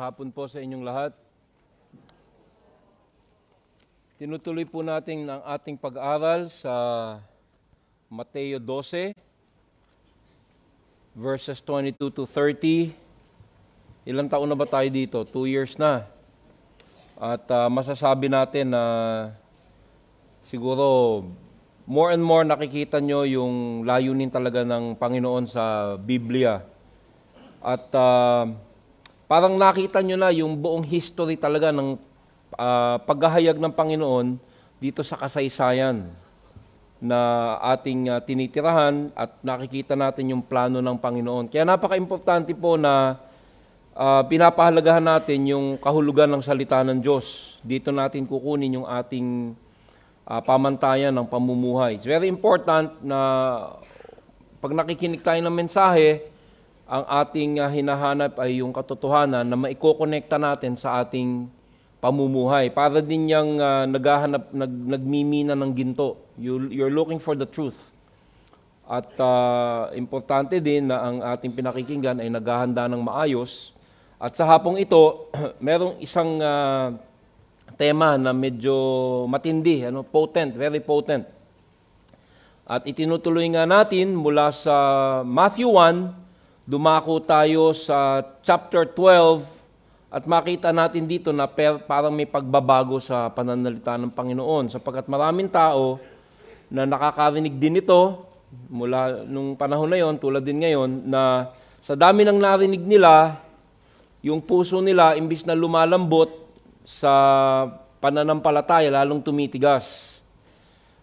hapon po sa inyong lahat. Tinutuloy po natin ang ating pag-aaral sa Mateo 12, verses 22 to 30. Ilang taon na ba tayo dito? 2 years na. At masasabi natin na siguro more and more nakikita nyo yung layunin talaga ng Panginoon sa Biblia. At parang nakita nyo na yung buong history talaga ng paghahayag ng Panginoon dito sa kasaysayan na ating tinitirahan at nakikita natin yung plano ng Panginoon. Kaya napaka-importante po na pinapahalagahan natin yung kahulugan ng salita ng Diyos. Dito natin kukunin yung ating pamantayan ng pamumuhay. It's very important na pag nakikinig tayo ng mensahe, ang ating hinahanap ay yung katotohanan na maikokonekta natin sa ating pamumuhay. Para din niyang nagmimina ng ginto. You're looking for the truth. At importante din na ang ating pinakikinggan ay naghahanda ng maayos. At sa hapong ito, merong isang tema na medyo matindi, potent, very potent. At itinutuloy nga natin mula sa Matthew 1, dumako tayo sa chapter 12 at makita natin dito na parang may pagbabago sa pananalita ng Panginoon sapagkat maraming tao na nakakarinig din ito mula nung panahon na yon, tulad din ngayon, na sa dami ng narinig nila, yung puso nila imbis na lumalambot sa pananampalataya, lalong tumitigas.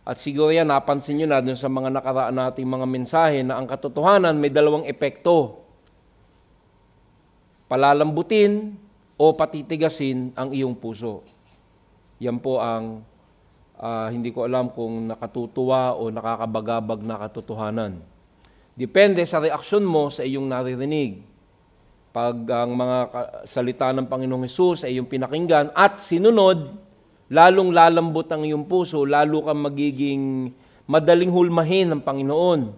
At siguro yan, napansin nyo na dun sa mga nakaraan nating mga mensahe na ang katotohanan may dalawang epekto. Palalambutin o patitigasin ang iyong puso. Yan po ang hindi ko alam kung nakatutuwa o nakakabagabag na katotohanan. Depende sa reaksyon mo sa iyong naririnig. Pag ang mga salita ng Panginoong Hesus ay iyong pinakinggan at sinunod, lalong lalambot ang iyong puso, lalo kang magiging madaling hulmahin ng Panginoon.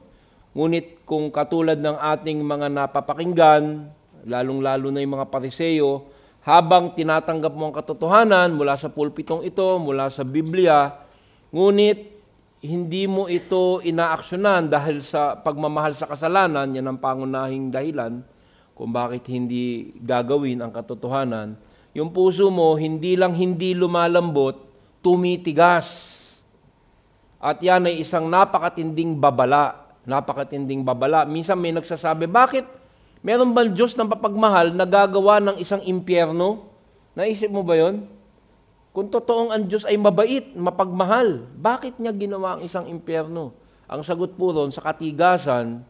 Ngunit kung katulad ng ating mga napapakinggan, lalong-lalo na yung mga Pariseo, habang tinatanggap mo ang katotohanan mula sa pulpitong ito, mula sa Biblia, ngunit hindi mo ito inaaksyonan dahil sa pagmamahal sa kasalanan, yan ang pangunahing dahilan kung bakit hindi gagawin ang katotohanan. Yung puso mo, hindi lang hindi lumalambot, tumitigas. At yan ay isang napakatinding babala. Napakatinding babala. Minsan may nagsasabi, bakit meron ba Diyos ng papagmahal na gagawa ng isang impyerno? Naisip mo ba yon? Kung totoong ang Diyos ay mabait, mapagmahal, bakit niya ginawa ang isang impyerno? Ang sagot po ron sa katigasan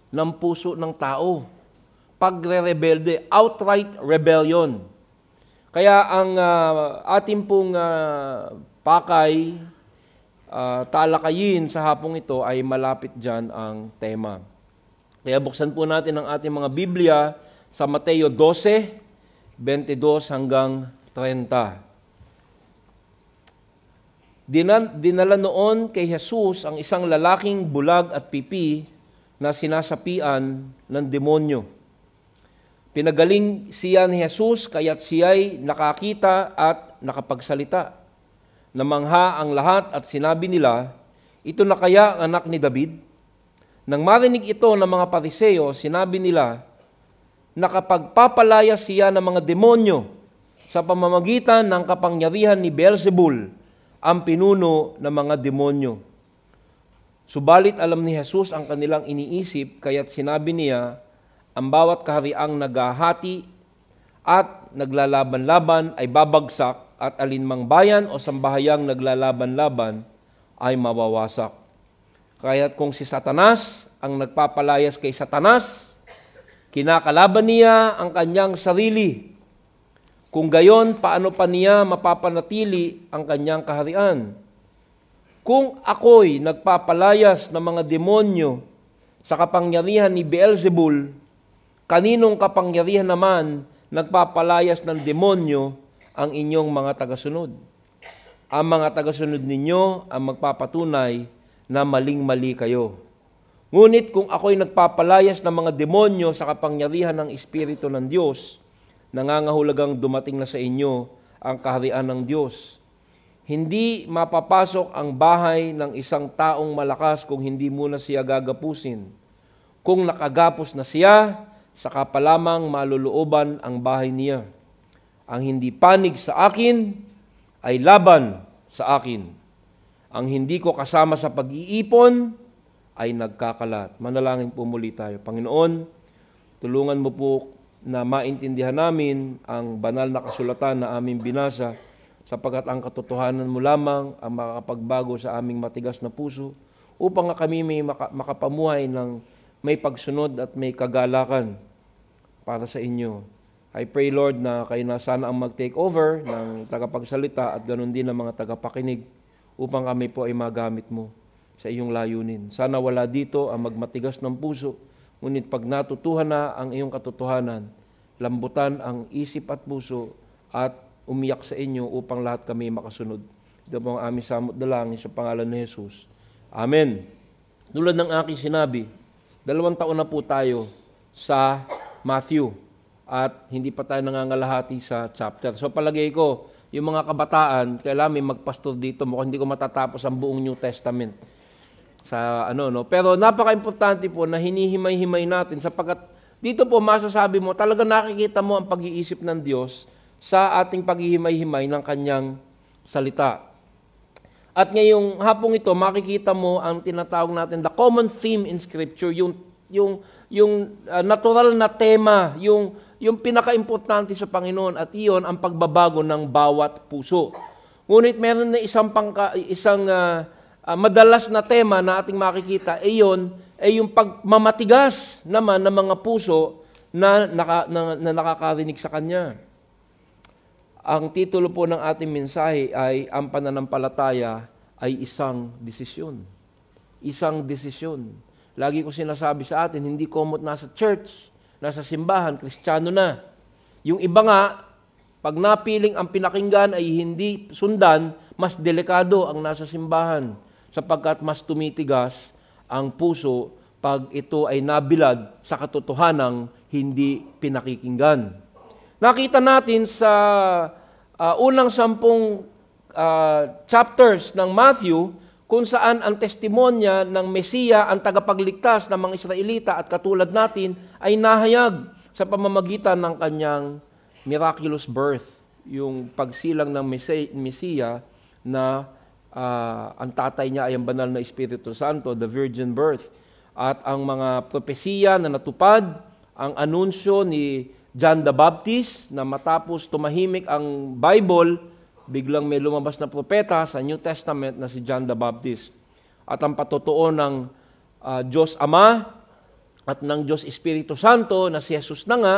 ng puso ng tao. Pagre-rebelde, outright rebellion. Kaya ang ating pong pakay, talakayin sa hapong ito ay malapit dyan ang tema. Kaya buksan po natin ang ating mga Biblia sa Mateo 12, 22 hanggang 30. Dinala noon kay Jesus ang isang lalaking bulag at pipi na sinasapian ng demonyo. Pinagaling siya ni Jesus kaya't siya'y nakakita at nakapagsalita. Namangha ang lahat at sinabi nila, ito na kaya ang anak ni David? Nang marinig ito ng mga Pariseo, sinabi nila, nakapagpapalaya siya ng mga demonyo sa pamamagitan ng kapangyarihan ni Beelzebul, ang pinuno ng mga demonyo. Subalit alam ni Jesus ang kanilang iniisip, kaya't sinabi niya, ang bawat kahariang naghahati at naglalaban-laban ay babagsak at alinmang bayan o sambahayang naglalaban-laban ay mawawasak. Kaya't kung si Satanas ang nagpapalayas kay Satanas, kinakalaban niya ang kanyang sarili. Kung gayon, paano pa niya mapapanatili ang kanyang kaharian? Kung ako'y nagpapalayas ng mga demonyo sa kapangyarihan ni Beelzebul, kaninong kapangyarihan naman nagpapalayas ng demonyo ang inyong mga tagasunod? Ang mga tagasunod ninyo ang magpapatunay na maling-mali kayo. Ngunit kung ako'y nagpapalayas ng mga demonyo sa kapangyarihan ng Espiritu ng Diyos, nangangahulugang dumating na sa inyo ang kaharian ng Diyos. Hindi mapapasok ang bahay ng isang taong malakas kung hindi muna siya gagapusin. Kung nakagapos na siya, saka pa lamang malulooban ang bahay niya. Ang hindi panig sa akin ay laban sa akin. Ang hindi ko kasama sa pag-iipon ay nagkakalat. Manalangin po muli tayo. Panginoon, tulungan mo po na maintindihan namin ang banal na kasulatan na aming binasa, sapagkat ang katotohanan mo lamang ang makakapagbago sa aming matigas na puso upang kami may makapamuhay ng may pagsunod at may kagalakan para sa inyo. I pray, Lord, na kayo na sana ang mag-take over ng tagapagsalita at ganoon din ng mga tagapakinig upang kami po ay magamit mo sa iyong layunin. Sana wala dito ang magmatigas ng puso, ngunit pag natutuhan na ang iyong katotohanan, lambutan ang isip at puso at umiyak sa inyo upang lahat kami makasunod. Ito po ang aming samot dalangin sa pangalan ni Jesus. Amen. Tulad ng aking sinabi, 2 taon na po tayo sa Matthew at hindi pa tayo nangangalahati sa chapter. So palagay ko, yung mga kabataan, kailangan may magpastor dito, mukhang hindi ko matatapos ang buong New Testament. Pero napaka-importante po na hinihimay-himay natin sapagkat dito po masasabi mo, talaga nakikita mo ang pag-iisip ng Diyos sa ating paghihimay-himay ng kanyang salita. At ngayong hapong ito, makikita mo ang tinatawag natin, the common theme in Scripture, yung natural na tema, yung pinaka-importante sa Panginoon, at iyon ang pagbabago ng bawat puso. Ngunit meron na isang madalas na tema na ating makikita, iyon ay yung pagmamatigas naman ng mga puso na nakakarinig sa Kanya. Ang titulo po ng ating mensahe ay ang pananampalataya ay isang desisyon. Isang desisyon. Lagi ko sinasabi sa atin, hindi komot nasa church, nasa simbahan, Kristiyano na. Yung iba nga, pag napiling ang pinakinggan ay hindi sundan, mas delikado ang nasa simbahan sapagkat mas tumitigas ang puso pag ito ay nabilad sa katotohanang hindi pinakikinggan. Nakita natin sa unang 10 chapters ng Matthew kung saan ang testimonya ng Mesiya, ang tagapagligtas ng mga Israelita at katulad natin ay nahayag sa pamamagitan ng kanyang miraculous birth, yung pagsilang ng Mesiya na ang tatay niya ay ang banal na Espiritu Santo, the virgin birth. At ang mga propesiya na natupad, ang anunsyo ni John the Baptist na matapos tumahimik ang Bible, biglang may lumabas na propeta sa New Testament na si John the Baptist. At ang patotoo ng Diyos Ama at ng Diyos Espiritu Santo na si Jesus na nga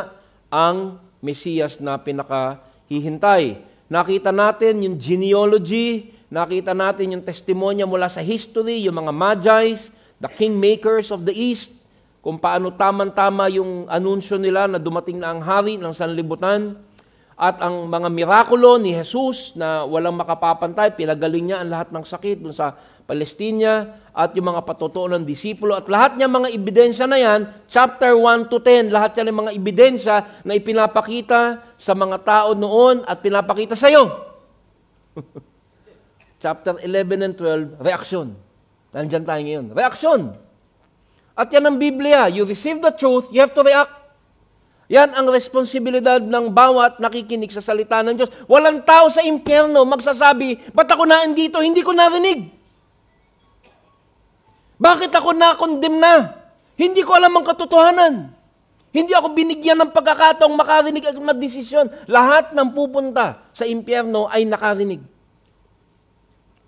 ang Mesiyas na pinakahihintay. Nakita natin yung genealogy, nakita natin yung testimonya mula sa history, yung mga Magi's, the kingmakers of the East, kung paano tamang-tama yung anunsyo nila na dumating na ang hari ng sanlibutan, at ang mga mirakulo ni Jesus na walang makapapantay, pinagaling niya ang lahat ng sakit dun sa Palestina, at yung mga patotoo ng disipulo, at lahat niya mga ebidensya na yan, chapter 1 to 10, lahat yan ng mga ebidensya na ipinapakita sa mga tao noon at pinapakita sa iyo. Chapter 11 and 12, reaksyon. Nandyan tayo ngayon. Reaksyon. At yan ang Biblia. You receive the truth, you have to react. Yan ang responsibilidad ng bawat nakikinig sa salita ng Diyos. Walang tao sa impyerno magsasabi, ba't ako naandito, hindi ko narinig? Bakit ako na-condemn na? Hindi ko alam ang katotohanan. Hindi ako binigyan ng pagkakataong makarinig at magdesisyon. Lahat ng pupunta sa impyerno ay nakarinig.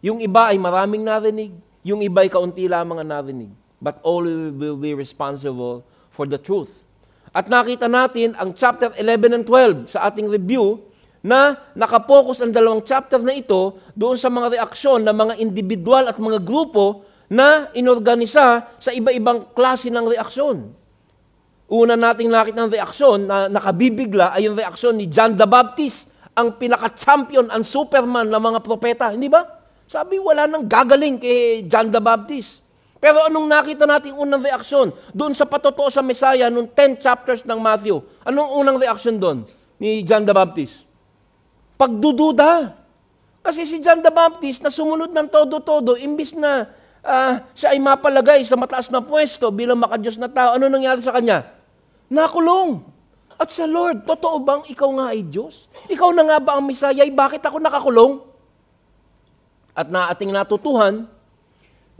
Yung iba ay maraming narinig, yung iba ay kaunti lamang ang narinig. But all will be responsible for the truth. At nakita natin ang chapter 11 and 12 sa ating review na nakapokus ang dalawang chapter na ito doon sa mga reaksyon ng mga individual at mga grupo na inorganisa sa iba-ibang klase ng reaksyon. Una nating nakita ng reaksyon na nakabibigla ay yung reaksyon ni John the Baptist, ang pinaka-champion, ang superman ng mga propeta. Hindi ba? Sabi, wala nang gagaling kay John the Baptist. Pero anong nakita natin unang reaksyon? Doon sa patotoo sa Messiah, noong 10 chapters ng Matthew. Anong unang reaksyon doon? ni John the Baptist? Pagdududa. Kasi si John the Baptist na sumunod ng todo-todo, imbis na siya ay mapalagay sa mataas na pwesto bilang makadiyos na tao, ano nangyari sa kanya? Nakulong. At sa Lord, totoo bang ikaw nga ay Diyos? Ikaw na nga ba ang Misaya? Bakit ako nakakulong? At na ating natutuhan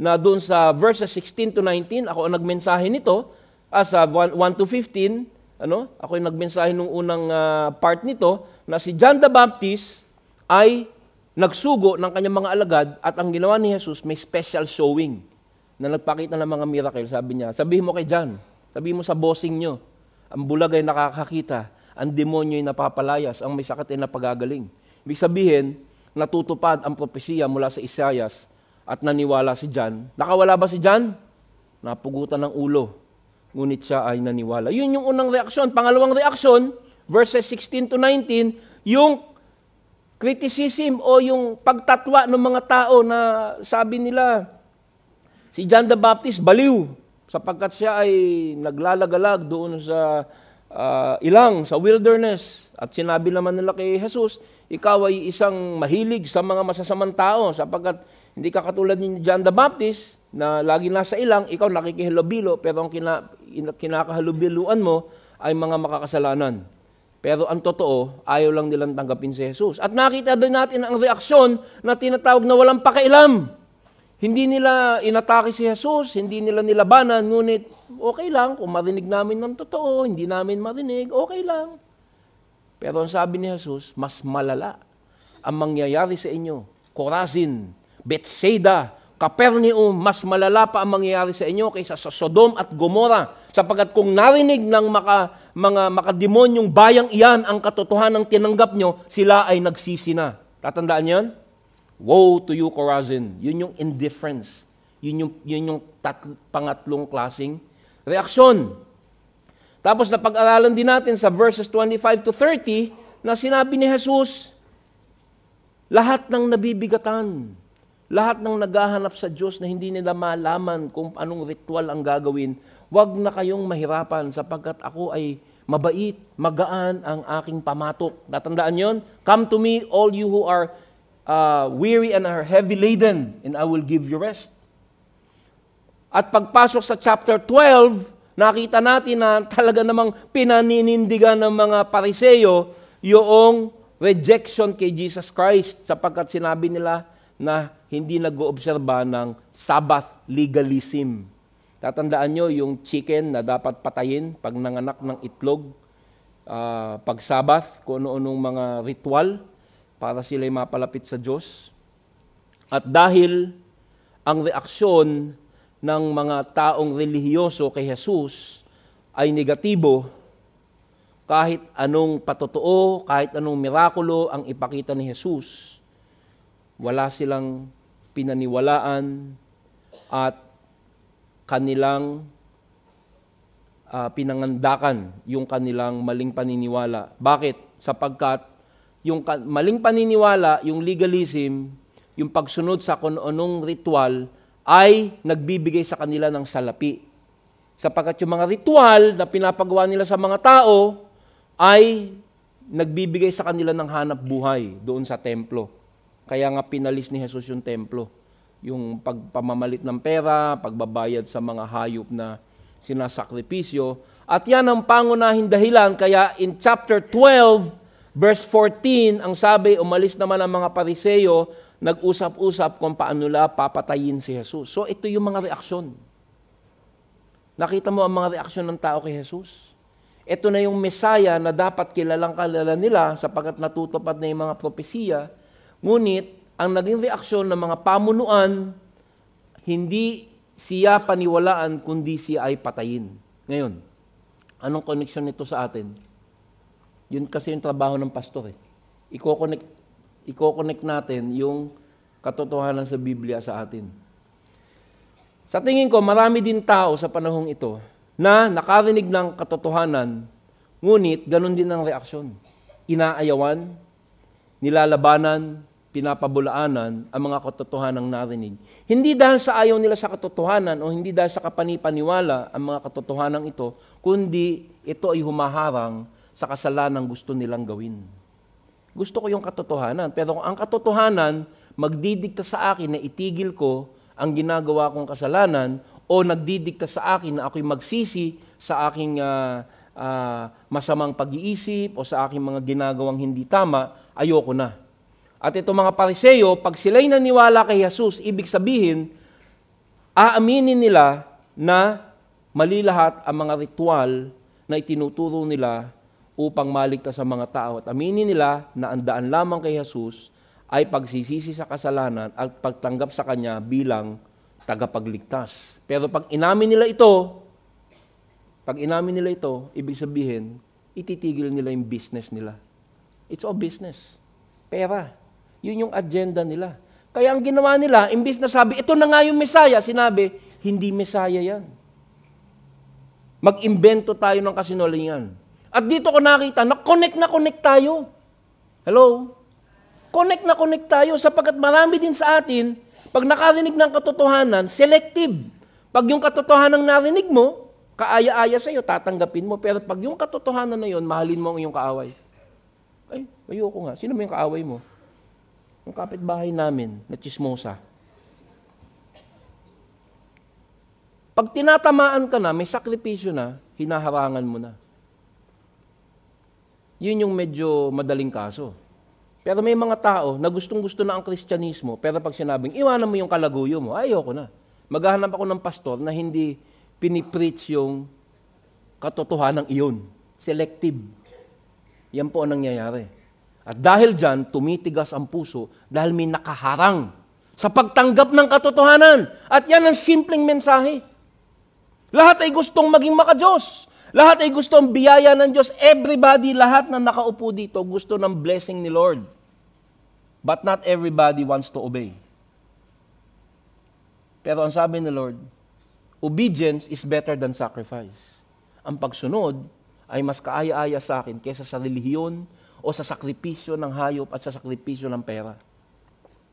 na doon sa verses 16 to 19, ako ang nagmensahe nito, sa 1 to 15, ako yung nagmensahe nung unang part nito, na si John the Baptist ay nagsugo ng kanyang mga alagad at ang ginawa ni Jesus may special showing na nagpakita ng mga miracle. Sabi niya, sabihin mo kay John, sabihin mo sa bossing nyo, ang bulag ay nakakakita, ang demonyo ay napapalayas, ang may sakit ay napagagaling. Ibig sabihin, natutupad ang propesiya mula sa Isaias at naniwala si John. Nakawala ba si John? Napugutan ng ulo, ngunit siya ay naniwala. Yun yung unang reaksyon. Pangalawang reaksyon, verses 16 to 19, yung criticism o yung pagtatwa ng mga tao na sabi nila, si John the Baptist baliw sapagkat siya ay naglalagalag doon sa ilang, sa wilderness. At sinabi naman nila kay Jesus, ikaw ay isang mahilig sa mga masasamang tao sapagkat hindi ka katulad ni John the Baptist na lagi nasa ilang, ikaw nakikihalubilo pero ang kinakahalubiluan mo ay mga makakasalanan. Pero ang totoo, ayaw lang nilang tanggapin si Jesus. At nakita din natin ang reaksyon na tinatawag na walang pakialam. Hindi nila inatake si Jesus, hindi nila nilabanan, ngunit okay lang, kung marinig namin ng totoo, hindi namin marinig, okay lang. Pero ang sabi ni Jesus, mas malala ang mangyayari sa inyo. Chorazin, Bethsaida, Capernaum, mas malala pa ang mangyayari sa inyo kaysa sa Sodom at Gomora. Sapagkat kung narinig ng mga makademonyong bayang iyan ang katotohanan ng tinanggap nyo, sila ay nagsisi na. Tatandaan yan? Woe to you, Chorazin. Yun yung indifference. Yun yung pangatlong klaseng reaksyon. Tapos napag-aralan din natin sa verses 25 to 30 na sinabi ni Jesus, lahat ng nabibigatan, lahat ng naghahanap sa Diyos na hindi nila malaman kung anong ritual ang gagawin, wag na kayong mahirapan sapagkat ako ay mabait, magaan ang aking pamatok. Natandaan yon? Come to me, all you who are weary and are heavy laden, and I will give you rest. At pagpasok sa chapter 12, nakita natin na talaga namang pinaninindigan ng mga Pariseyo yung rejection kay Jesus Christ sapagkat sinabi nila na hindi nag-oobserba ng Sabbath legalism. Tatandaan nyo yung chicken na dapat patayin pag nanganak ng itlog, pag Sabbath, kung ano-anong mga ritual para sila'y mapalapit sa Diyos. At dahil ang reaksyon ng mga taong relihiyoso kay Jesus ay negatibo, kahit anong patotoo, kahit anong mirakulo ang ipakita ni Jesus, wala silang pinaniwalaan at kanilang pinangandakan yung kanilang maling paniniwala. Bakit? Sapagkat yung maling paniniwala, yung legalism, yung pagsunod sa kung anong ritual, ay nagbibigay sa kanila ng salapi. Sapagkat yung mga ritual na pinapagawa nila sa mga tao, ay nagbibigay sa kanila ng hanap buhay doon sa templo. Kaya nga pinalis ni Jesus yung templo. Yung pagpamamalit ng pera, pagbabayad sa mga hayop na sinasakripisyo. At yan ang pangunahing dahilan. Kaya in chapter 12, verse 14, ang sabi, umalis naman ang mga Pariseyo, nag-usap-usap kung paano nila papatayin si Jesus. So ito yung mga reaksyon. Nakita mo ang mga reaksyon ng tao kay Jesus? Ito na yung Mesaya na dapat kilalang kilala nila sapagkat natutupad na yung mga propesiya. Ngunit, ang naging reaksyon ng mga pamunuan, hindi siya paniwalaan, kundi siya ay patayin. Ngayon, anong connection nito sa atin? Yun kasi yung trabaho ng pastor. I-connect natin yung katotohanan sa Biblia sa atin. Sa tingin ko, marami din tao sa panahong ito na nakarinig ng katotohanan, ngunit ganun din ang reaksyon. Inaayawan, nilalabanan, pinapabulaanan ang mga katotohanang narinig. Hindi dahil sa ayaw nila sa katotohanan o hindi dahil sa kapanipaniwala ang mga katotohanan ito, kundi ito ay humaharang sa kasalanang gusto nilang gawin. Gusto ko yung katotohanan. Pero kung ang katotohanan magdidikta sa akin na itigil ko ang ginagawa kong kasalanan o nagdidikta sa akin na ako'y magsisi sa aking masamang pag-iisip o sa aking mga ginagawang hindi tama, ayoko na. At itong mga Pariseo, pag sila'y naniwala kay Jesus, ibig sabihin, aaminin nila na mali lahat ang mga ritual na itinuturo nila upang maligtas sa mga tao. At aminin nila na ang daan lamang kay Jesus ay pagsisisi sa kasalanan at pagtanggap sa Kanya bilang tagapagligtas. Pero pag inamin nila ito, ibig sabihin, ititigil nila yung business nila. It's all business. Pera. Yun yung agenda nila. Kaya ang ginawa nila, imbis na sabi, ito na nga yung Mesaya, sinabi, hindi Mesaya yan. Mag-imbento tayo ng kasinungalingan. At dito ko nakita, na connect tayo. Hello? Connect tayo sapagkat marami din sa atin, pag nakarinig ng katotohanan, selective. Pag yung katotohanan narinig mo, kaaya-aya sa'yo, tatanggapin mo. Pero pag yung katotohanan na yun, mahalin mo ang iyong kaaway. Ay, ayoko nga. Sino mo yung kaaway mo? Yung kapitbahay namin na chismosa. Pag tinatamaan ka na, may sakripisyo na, hinaharangan mo na. Yun yung medyo madaling kaso. Pero may mga tao na gustong-gusto na ang Kristyanismo, pero pag sinabing, iwanan mo yung kalaguyo mo, ayoko na. Maghahanap ako ng pastor na hindi pinipreach yung katotohanan iyon. Selective. Yan po ang nangyayari. At dahil dyan, tumitigas ang puso dahil may nakaharang sa pagtanggap ng katotohanan. At yan ang simpleng mensahe. Lahat ay gustong maging maka-Diyos. Lahat ay gustong biyaya ng Diyos. Everybody, lahat na nakaupo dito, gusto ng blessing ni Lord. But not everybody wants to obey. Pero ang sabi ni Lord, obedience is better than sacrifice. Ang pagsunod ay mas kaaya-aya sa akin kaysa sa relihiyon o sa sakripisyo ng hayop at sa sakripisyo ng pera.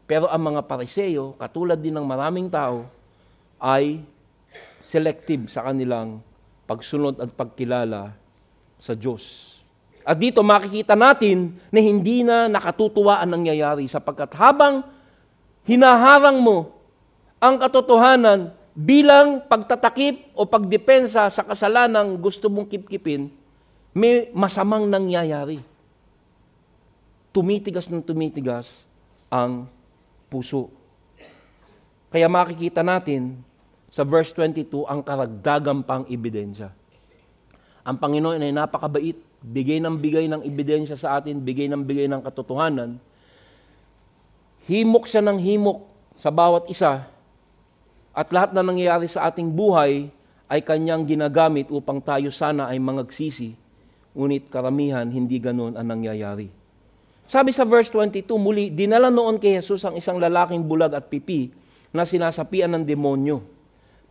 Pero ang mga Pariseo, katulad din ng maraming tao, ay selective sa kanilang pagsunod at pagkilala sa Diyos. At dito makikita natin na hindi na nakatutuwa ang nangyayari sapagkat habang hinaharang mo ang katotohanan bilang pagtatakip o pagdepensa sa kasalanang gusto mong kipkipin, may masamang nangyayari. Tumitigas ang puso. Kaya makikita natin sa verse 22 ang karagdagang pang ebidensya. Ang Panginoon ay napakabait, bigay ng ebidensya sa atin, bigay ng katotohanan. Himok siya ng himok sa bawat isa at lahat na nangyayari sa ating buhay ay Kanyang ginagamit upang tayo sana ay mangagsisi, ngunit karamihan hindi ganoon ang nangyayari. Sabi sa verse 22, muli, dinala noon kay Jesus ang isang lalaking bulag at pipi na sinasapian ng demonyo.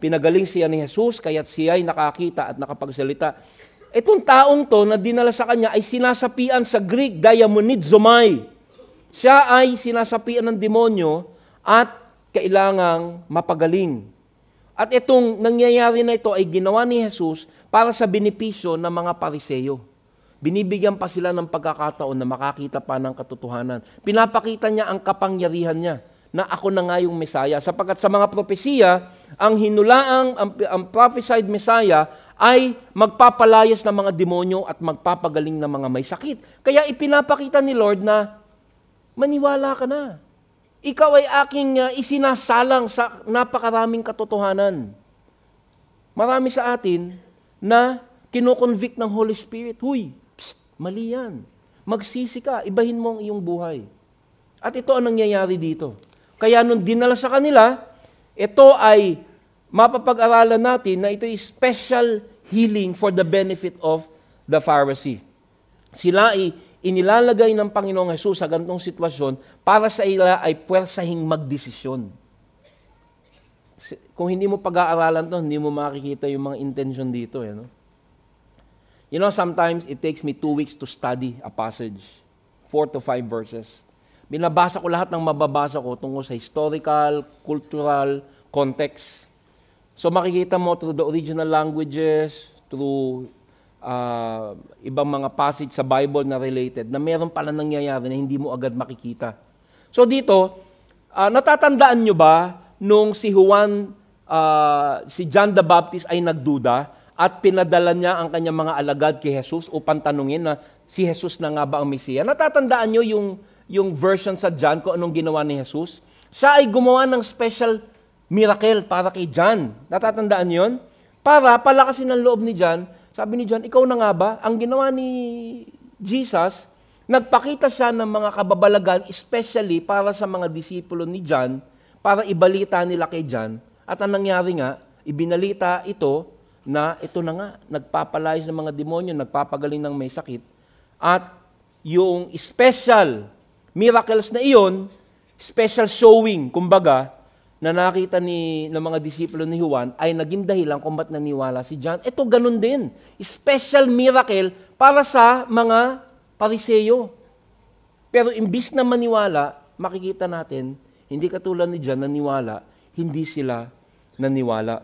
Pinagaling siya ni Jesus, kaya't siya ay nakakita at nakapagsalita. Itong taong to na dinala sa kanya ay sinasapian sa Greek, diamonizomai. Siya ay sinasapian ng demonyo at kailangang mapagaling. At itong nangyayari na ito ay ginawa ni Jesus para sa benepisyo ng mga Pariseo. Binibigyan pa sila ng pagkakataon na makakita pa ng katotohanan. Pinapakita niya ang kapangyarihan niya na ako na nga yung Mesaya. Sapagkat sa mga propesiya, ang hinulaang, ang prophesied Messiah ay magpapalayas ng mga demonyo at magpapagaling ng mga may sakit. Kaya ipinapakita ni Lord na maniwala ka na. Ikaw ay aking isinasalang sa napakaraming katotohanan. Marami sa atin na kinoconvict ng Holy Spirit, huy, mali yan. Magsisi ka, ibahin mo ang iyong buhay. At ito ang nangyayari dito. Kaya nung dinala sa kanila, ito ay mapapag-aralan natin na ito ay special healing for the benefit of the Pharisee. Sila ay inilalagay ng Panginoong Hesus sa ganitong sitwasyon para sa ila ay puwersahing magdesisyon. Kung hindi mo pag-aaralan to, hindi mo makikita yung mga intention dito. No? You know, sometimes it takes me 2 weeks to study a passage, 4 to 5 verses. Binabasa ko lahat ng mababasa ko tungkol sa historical, cultural context. So makikita mo through the original languages, through ibang mga passage sa Bible na related, na meron pala nangyayari na hindi mo agad makikita. So dito, natatandaan nyo ba nung si John the Baptist ay nagduda at pinadala niya ang kanyang mga alagad kay Jesus upang tanungin na si Jesus na nga ba ang Mesiya? Natatandaan nyo yung version sa John kung anong ginawa ni Jesus? Siya ay gumawa ng special miracle para kay John. Natatandaan nyo yun? Para palakasin ang loob ni John. Sabi ni John, ikaw na nga ba? Ang ginawa ni Jesus, nagpakita siya ng mga kababalagan, especially para sa mga disipulo ni John, para ibalita nila kay John. At ang nangyari nga, ibinalita ito na ito na nga, nagpapalayas ng mga demonyo, nagpapagaling ng may sakit. At yung special miracles na iyon, special showing, kumbaga, na nakita ng mga disipulo ni Juan ay naging dahilan kung ba't naniwala si John. Ito ganun din. Special miracle para sa mga Pariseyo. Pero imbis na maniwala, makikita natin, hindi katulad ni John naniwala, hindi sila naniwala.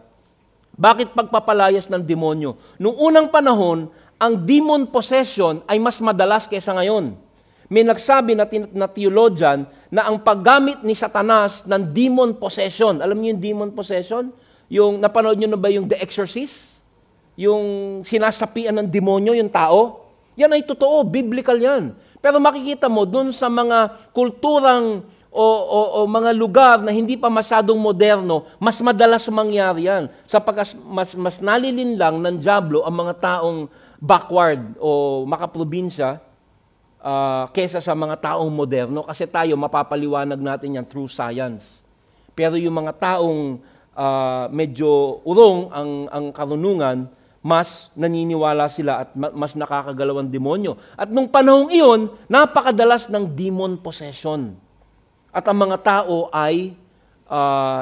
Bakit pagpapalayas ng demonyo? Noong unang panahon, ang demon possession ay mas madalas kaysa ngayon. May nagsabi na theologian na ang paggamit ni Satanas ng demon possession, alam niyo yung demon possession? Yung napanood niyo na ba yung The Exorcist? Yung sinasapian ng demonyo yung tao? Yan ay totoo, biblical yan. Pero makikita mo dun sa mga kulturang o mga lugar na hindi pa masyadong moderno, mas madalas mangyari yan. Sapagkat mas nalilinlang ng dyablo ang mga taong backward o makaprobinsya kesa sa mga taong moderno, kasi tayo mapapaliwanag natin yan through science. Pero yung mga taong medyo urong ang karunungan, mas naniniwala sila at mas nakakagalawang demonyo. At nung panahong iyon, napakadalas ng demon possession. At ang mga tao ay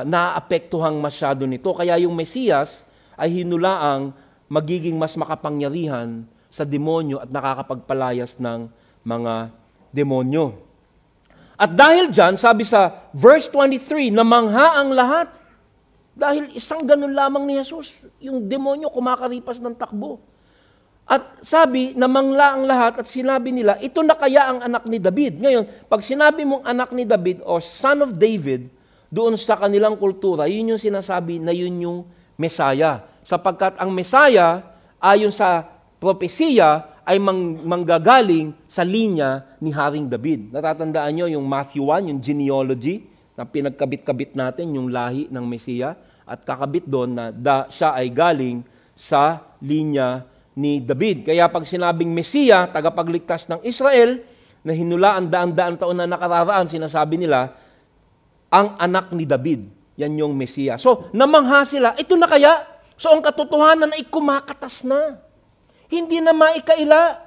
naapektuhang masyado nito. Kaya yung Mesiyas ay hinulaang magiging mas makapangyarihan sa demonyo at nakakapagpalayas ng mga demonyo. At dahil dyan, sabi sa verse 23, namangha ang lahat. Dahil isang ganun lamang ni Jesus, yung demonyo kumakaripas ng takbo. At sabi, namangla ang lahat at sinabi nila, ito na kaya ang anak ni David. Ngayon, pag sinabi mong anak ni David o son of David, doon sa kanilang kultura, yun yung sinasabi na yun yung Mesaya. Sapagkat ang Mesaya, ayon sa propesiya, ay manggagaling sa linya ni Haring David. Natatandaan nyo yung Matthew 1, yung genealogy, na pinagkabit-kabit natin yung lahi ng Mesiya, at kakabit doon na siya ay galing sa linya ni David. Kaya pag sinabing Mesiya, tagapagligtas ng Israel, na hinula ang daan-daan taon na nakararaan, sinasabi nila, ang anak ni David. Yan yung Mesiya. So, namangha sila, ito na kaya? So, ang katotohanan ay kumakatas na. Hindi na maikaila.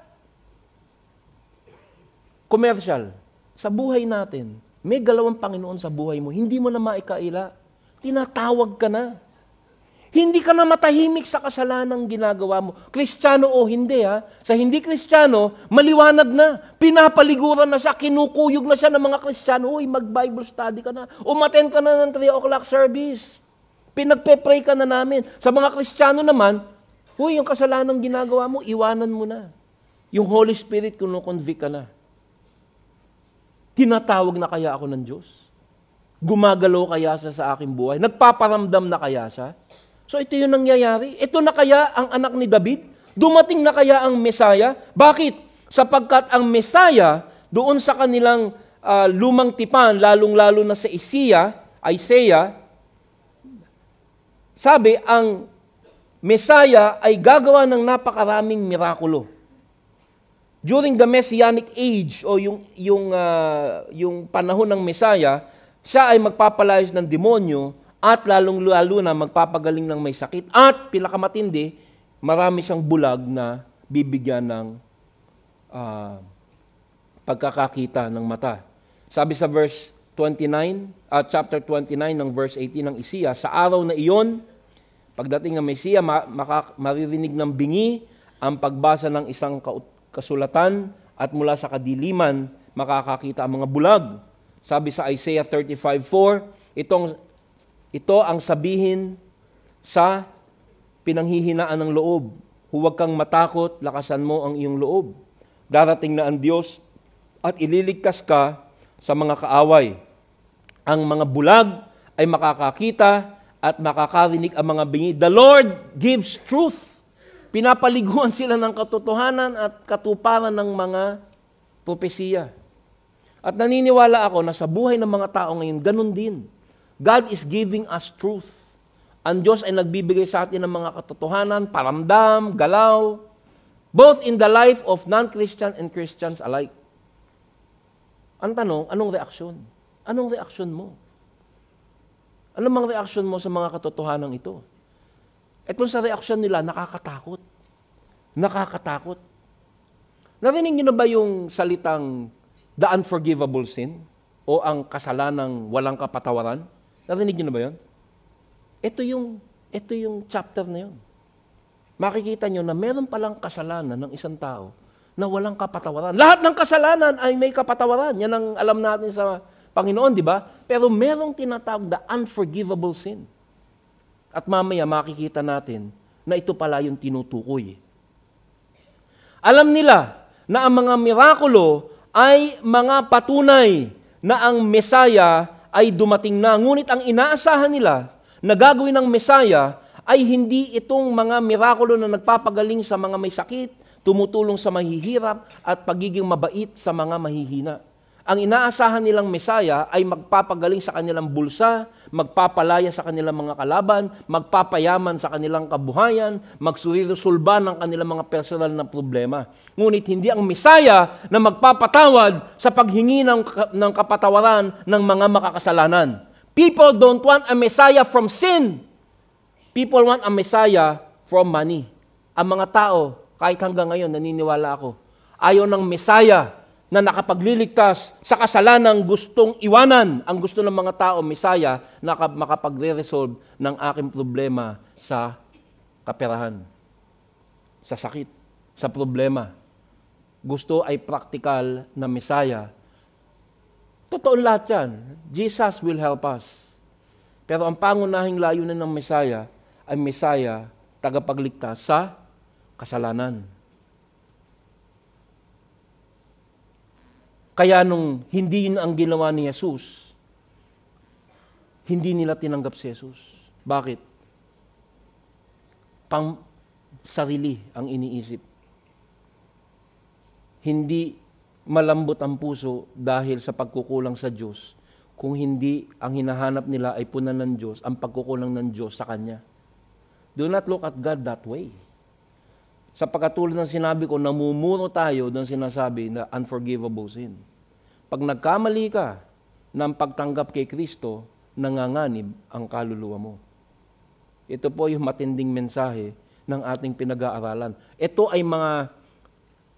Commercial. Sa buhay natin, may galawang Panginoon sa buhay mo, hindi mo na maikaila. Tinatawag ka na. Hindi ka na matahimik sa kasalanang ginagawa mo. Kristiyano o hindi ha. Sa hindi Kristiyano, maliwanag na. Pinapaliguran na siya, kinukuyog na siya ng mga Kristiyano. Uy, mag-Bible study ka na. Umattend ka na ng 3 o'clock service. Pinagpe-pray ka na namin. Sa mga Kristiyano naman, uy, yung kasalanang ginagawa mo, iwanan mo na. Yung Holy Spirit, kino-convict ka na. Tinatawag na kaya ako ng Diyos? Gumagalaw kaya siya sa aking buhay? Nagpaparamdam na kaya siya? So ito yung nangyayari. Ito na kaya ang anak ni David? Dumating na kaya ang Mesaya? Bakit? Sapagkat ang Mesaya, doon sa kanilang lumang tipan, lalong-lalo na sa Isaiah, sabi, ang Mesaya ay gagawa ng napakaraming mirakulo. During the Messianic age o yung panahon ng Mesaya, siya ay magpapalayas ng demonyo at lalong-lalo na magpapagaling ng may sakit. At pinakamatindi, marami siyang bulag na bibigyan ng pagkakakita ng mata. Sabi sa verse 29, chapter 29 ng verse 18 ng Isaiah, sa araw na iyon, pagdating ng Mesiya, maririnig ng bingi ang pagbasa ng isang kasulatan at mula sa kadiliman makakakita ang mga bulag. Sabi sa Isaiah 35:4, ito ang sabihin sa pinanghihinaan ng loob. huwag kang matakot, lakasan mo ang iyong loob. Darating na ang Diyos at ililigtas ka sa mga kaaway. Ang mga bulag ay makakakita at makakarinig ang mga bingi. The Lord gives truth. Pinapaliguan sila ng katotohanan at katuparan ng mga propesiya. At naniniwala ako na sa buhay ng mga tao ngayon, ganun din. God is giving us truth. Ang Diyos ay nagbibigay sa atin ng mga katotohanan, paramdam, galaw, both in the life of non-Christian and Christians alike. Ang tanong, anong reaksyon? Anong reaksyon mo? Ano mang reaksyon mo sa mga katotohanan ito? Itong sa reaksyon nila, nakakatakot. Nakakatakot. Narinig niyo na ba yung salitang the unforgivable sin? O ang kasalanang walang kapatawaran? Narinig niyo na ba yun? Ito yung chapter na yun. Makikita nyo na meron palang kasalanan ng isang tao na walang kapatawaran. Lahat ng kasalanan ay may kapatawaran. Yan ang alam natin sa Panginoon, di ba? Pero merong tinatawag the unforgivable sin. At mamaya makikita natin na ito pala yung tinutukoy. Alam nila na ang mga mirakulo ay mga patunay na ang Mesaya ay dumating na. Ngunit ang inaasahan nila na gagawin ng Mesaya ay hindi itong mga mirakulo na nagpapagaling sa mga may sakit, tumutulong sa mahihirap, at pagiging mabait sa mga mahihina. Ang inaasahan nilang Mesaya ay magpapagaling sa kanilang bulsa, magpapalaya sa kanilang mga kalaban, magpapayaman sa kanilang kabuhayan, magsusulba ng kanilang mga personal na problema. Ngunit hindi ang Mesaya na magpapatawad sa paghingi ng kapatawaran ng mga makakasalanan. People don't want a Messiah from sin. People want a Messiah from money. Ang mga tao, kahit hanggang ngayon, naniniwala ako, ayaw ng Messiah na nakapagliligtas sa kasalanang gustong iwanan. Ang gusto ng mga tao, Messiah, na makapagre-resolve ng aking problema sa kaperahan, sa sakit, sa problema. Gusto ay practical na Messiah. Totoo lahat yan. Jesus will help us. Pero ang pangunahing layunin ng Messiah ay Messiah, tagapagligtas sa kasalanan. Kaya nung hindi yun ang ginawa ni Jesus, hindi nila tinanggap si Jesus. Bakit? Pang sarili ang iniisip. Hindi malambot ang puso dahil sa pagkukulang sa Diyos, kung hindi ang hinahanap nila ay punan ng Diyos, ang pagkukulang ng Diyos sa Kanya. Do not look at God that way. Sa pagkatulad ng sinabi ko, namumuro tayo ng sinasabi na unforgivable sin. Pag nagkamali ka ng pagtanggap kay Kristo, nanganganib ang kaluluwa mo. Ito po yung matinding mensahe ng ating pinag-aaralan. Ito ay mga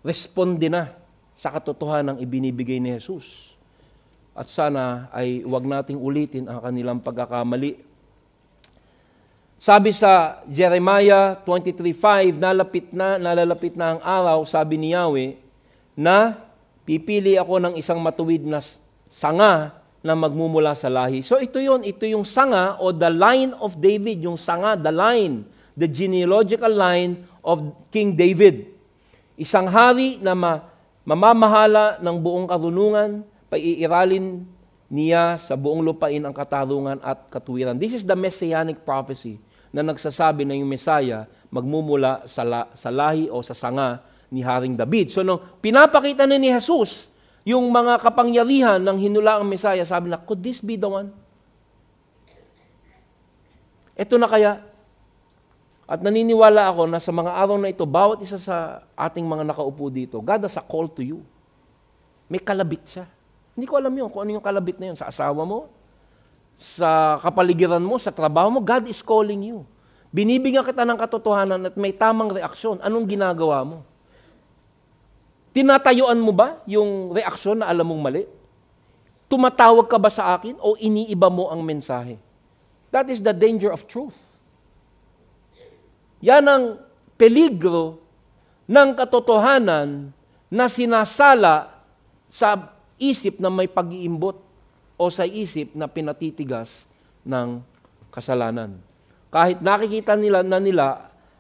responde na sa katotohanan ng ibinibigay ni Jesus. At sana ay huwag nating ulitin ang kanilang pagkakamali. Sabi sa Jeremiah 23:5, nalalapit na ang araw, sabi ni Yahweh, na pipili ako ng isang matuwid na sanga na magmumula sa lahi. So ito yung sanga o the line of David, yung sanga, the line, the genealogical line of King David. Isang hari na mamamahala ng buong karunungan, paiiralin niya sa buong lupain ang katarungan at katuwiran. This is the messianic prophecy na nagsasabi na yung Messiah magmumula sa lahi o sa sanga ni Haring David. So, nung pinapakita na ni Jesus yung mga kapangyarihan ng hinulaang Messiah, sabi na, could this be the one? Ito na kaya. At naniniwala ako na sa mga araw na ito, bawat isa sa ating mga nakaupo dito, God has a call to you. May kalabit siya. Hindi ko alam yun kung ano yung kalabit na yun. Sa asawa mo, sa kapaligiran mo, sa trabaho mo, God is calling you. Binibigyan kita ng katotohanan at may tamang reaksyon. Anong ginagawa mo? Tinatayuan mo ba yung reaksyon na alam mong mali? Tumatawag ka ba sa akin o iniiba mo ang mensahe? That is the danger of truth. Yan ang peligro ng katotohanan na sinasala sa isip na may pag-iimbot o sa isip na pinatitigas ng kasalanan. Kahit nakikita nila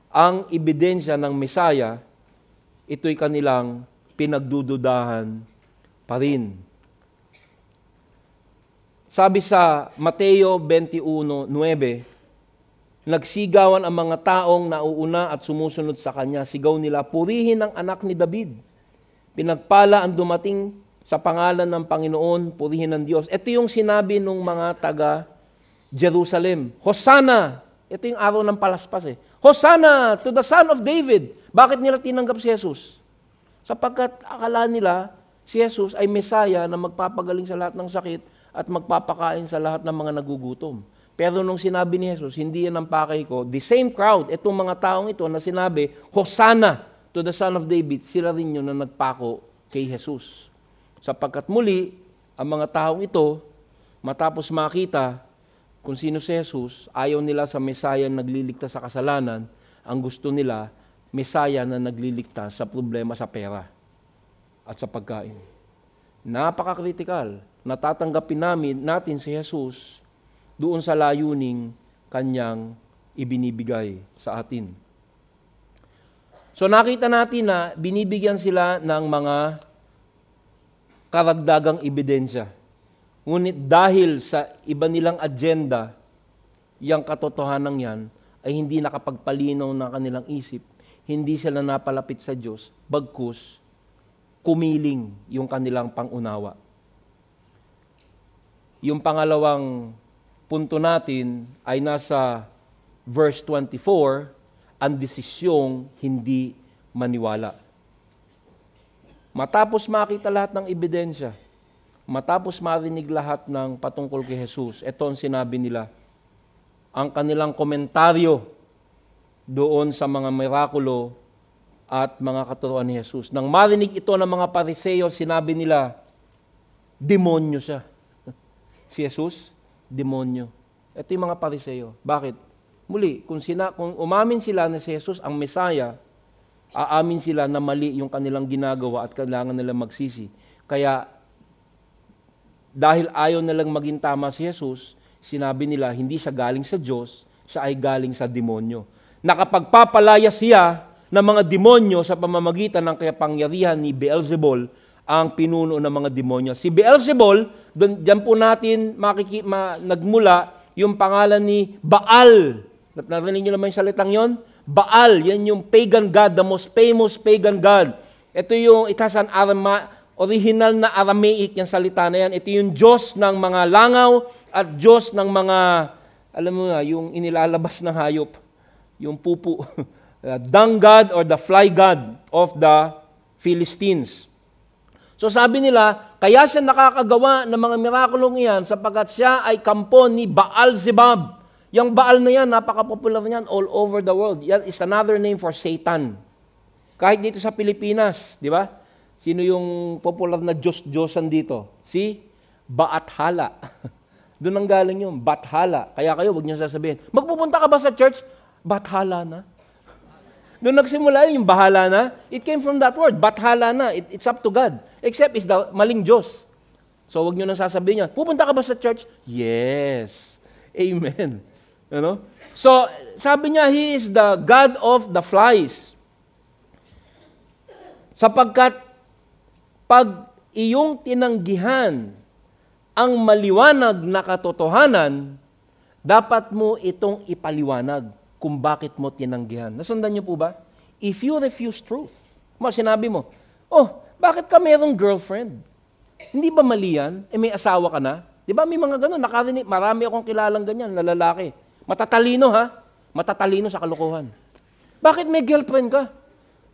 ang ebidensya ng Mesaya, ito'y kanilang pinagdududahan pa rin. Sabi sa Mateo 21:9, nagsigawan ang mga taong nauuna at sumusunod sa kanya. Sigaw nila, purihin ang anak ni David. Pinagpala ang dumating sa pangalan ng Panginoon, purihin ng Diyos. Ito yung sinabi ng mga taga Jerusalem. Hosanna! Ito yung araw ng palaspas eh. Hosanna to the Son of David. Bakit nila tinanggap si Jesus? Sapagkat akala nila si Jesus ay Mesaya na magpapagaling sa lahat ng sakit at magpapakain sa lahat ng mga nagugutom. Pero nung sinabi ni Jesus, hindi yan ang pakay ko, the same crowd, itong mga taong ito na sinabi, Hosanna to the Son of David, sila rin yun na nagpako kay Jesus. Sapagkat muli, ang mga taong ito, matapos makita kung sino si Jesus, ayaw nila sa Mesaya na nagliligtas sa kasalanan, ang gusto nila, Mesaya na nagliligtas sa problema sa pera at sa pagkain. Napaka-critical. Natatanggapin natin si Jesus doon sa layuning kanyang ibinibigay sa atin. So nakita natin na binibigyan sila ng mga karagdagang ebidensya. Ngunit dahil sa iba nilang agenda, yung katotohanan yan ay hindi nakapagpalinaw ng kanilang isip, hindi sila napalapit sa Diyos, bagkus kumiling yung kanilang pangunawa. Yung pangalawang punto natin ay nasa verse 24, ang desisyong hindi maniwala. Matapos makita lahat ng ebidensya, matapos marinig lahat ng patungkol kay Jesus, ito ang sinabi nila, ang kanilang komentaryo doon sa mga mirakulo at mga katuruan ni Jesus. Nang marinig ito ng mga Pariseo, sinabi nila, demonyo siya. Si Jesus, demonyo. Ito yung mga Pariseo. Bakit? Muli, kung umamin sila na si Jesus ang Mesaya, aamin sila na mali yung kanilang ginagawa at kailangan nilang magsisi. Kaya, dahil ayaw nilang maging tama si Jesus, sinabi nila, hindi siya galing sa Diyos, siya ay galing sa demonyo. Nakapagpapalaya siya ng mga demonyo sa pamamagitan ng kapangyarihan ni Beelzebul, ang pinuno ng mga demonyo. Si Beelzebul, diyan po natin nagmula yung pangalan ni Baal. Narinig niyo naman yung salitang yon? Baal, yan yung pagan god, the most famous pagan god. Ito yung, it has an original na Aramaic yung salita na yan. Ito yung Diyos ng mga langaw at Diyos ng mga, alam mo nga, yung inilalabas ng hayop, yung pupu. Dung god or the fly god of the Philistines. So sabi nila, kaya siya nakakagawa ng mga mirakulong iyan sapagkat siya ay kampo ni Baal-zebub. Yung Baal na yan, napaka-popular niyan all over the world. Yan is another name for Satan. Kahit dito sa Pilipinas, di ba? Sino yung popular na Diyos-Diyosan dito? Si Baathala. Doon ang galing yun, Bathala. Kaya kayo, huwag niyo sasabihin, magpupunta ka ba sa church? Bathala na. Doon nagsimula yung bahala na. It came from that word, bathala na. It's up to God. Except it's the maling Diyos. So huwag nyo nang sasabihin niya, pupunta ka ba sa church? Yes. Amen. You know? So sabi niya, He is the God of the flies. Sapagkat pag iyong tinanggihan ang maliwanag na katotohanan, dapat mo itong ipaliwanag kung bakit mo tinanggihan. Nasundan niyo po ba? If you refuse truth, sinabi mo, bakit ka mayroong girlfriend? Hindi ba mali yan? May asawa ka na? Di ba may mga ganun? Nakarinig, marami akong kilalang ganyan na lalaki. Matatalino ha? Matatalino sa kalokohan. Bakit may girlfriend ka?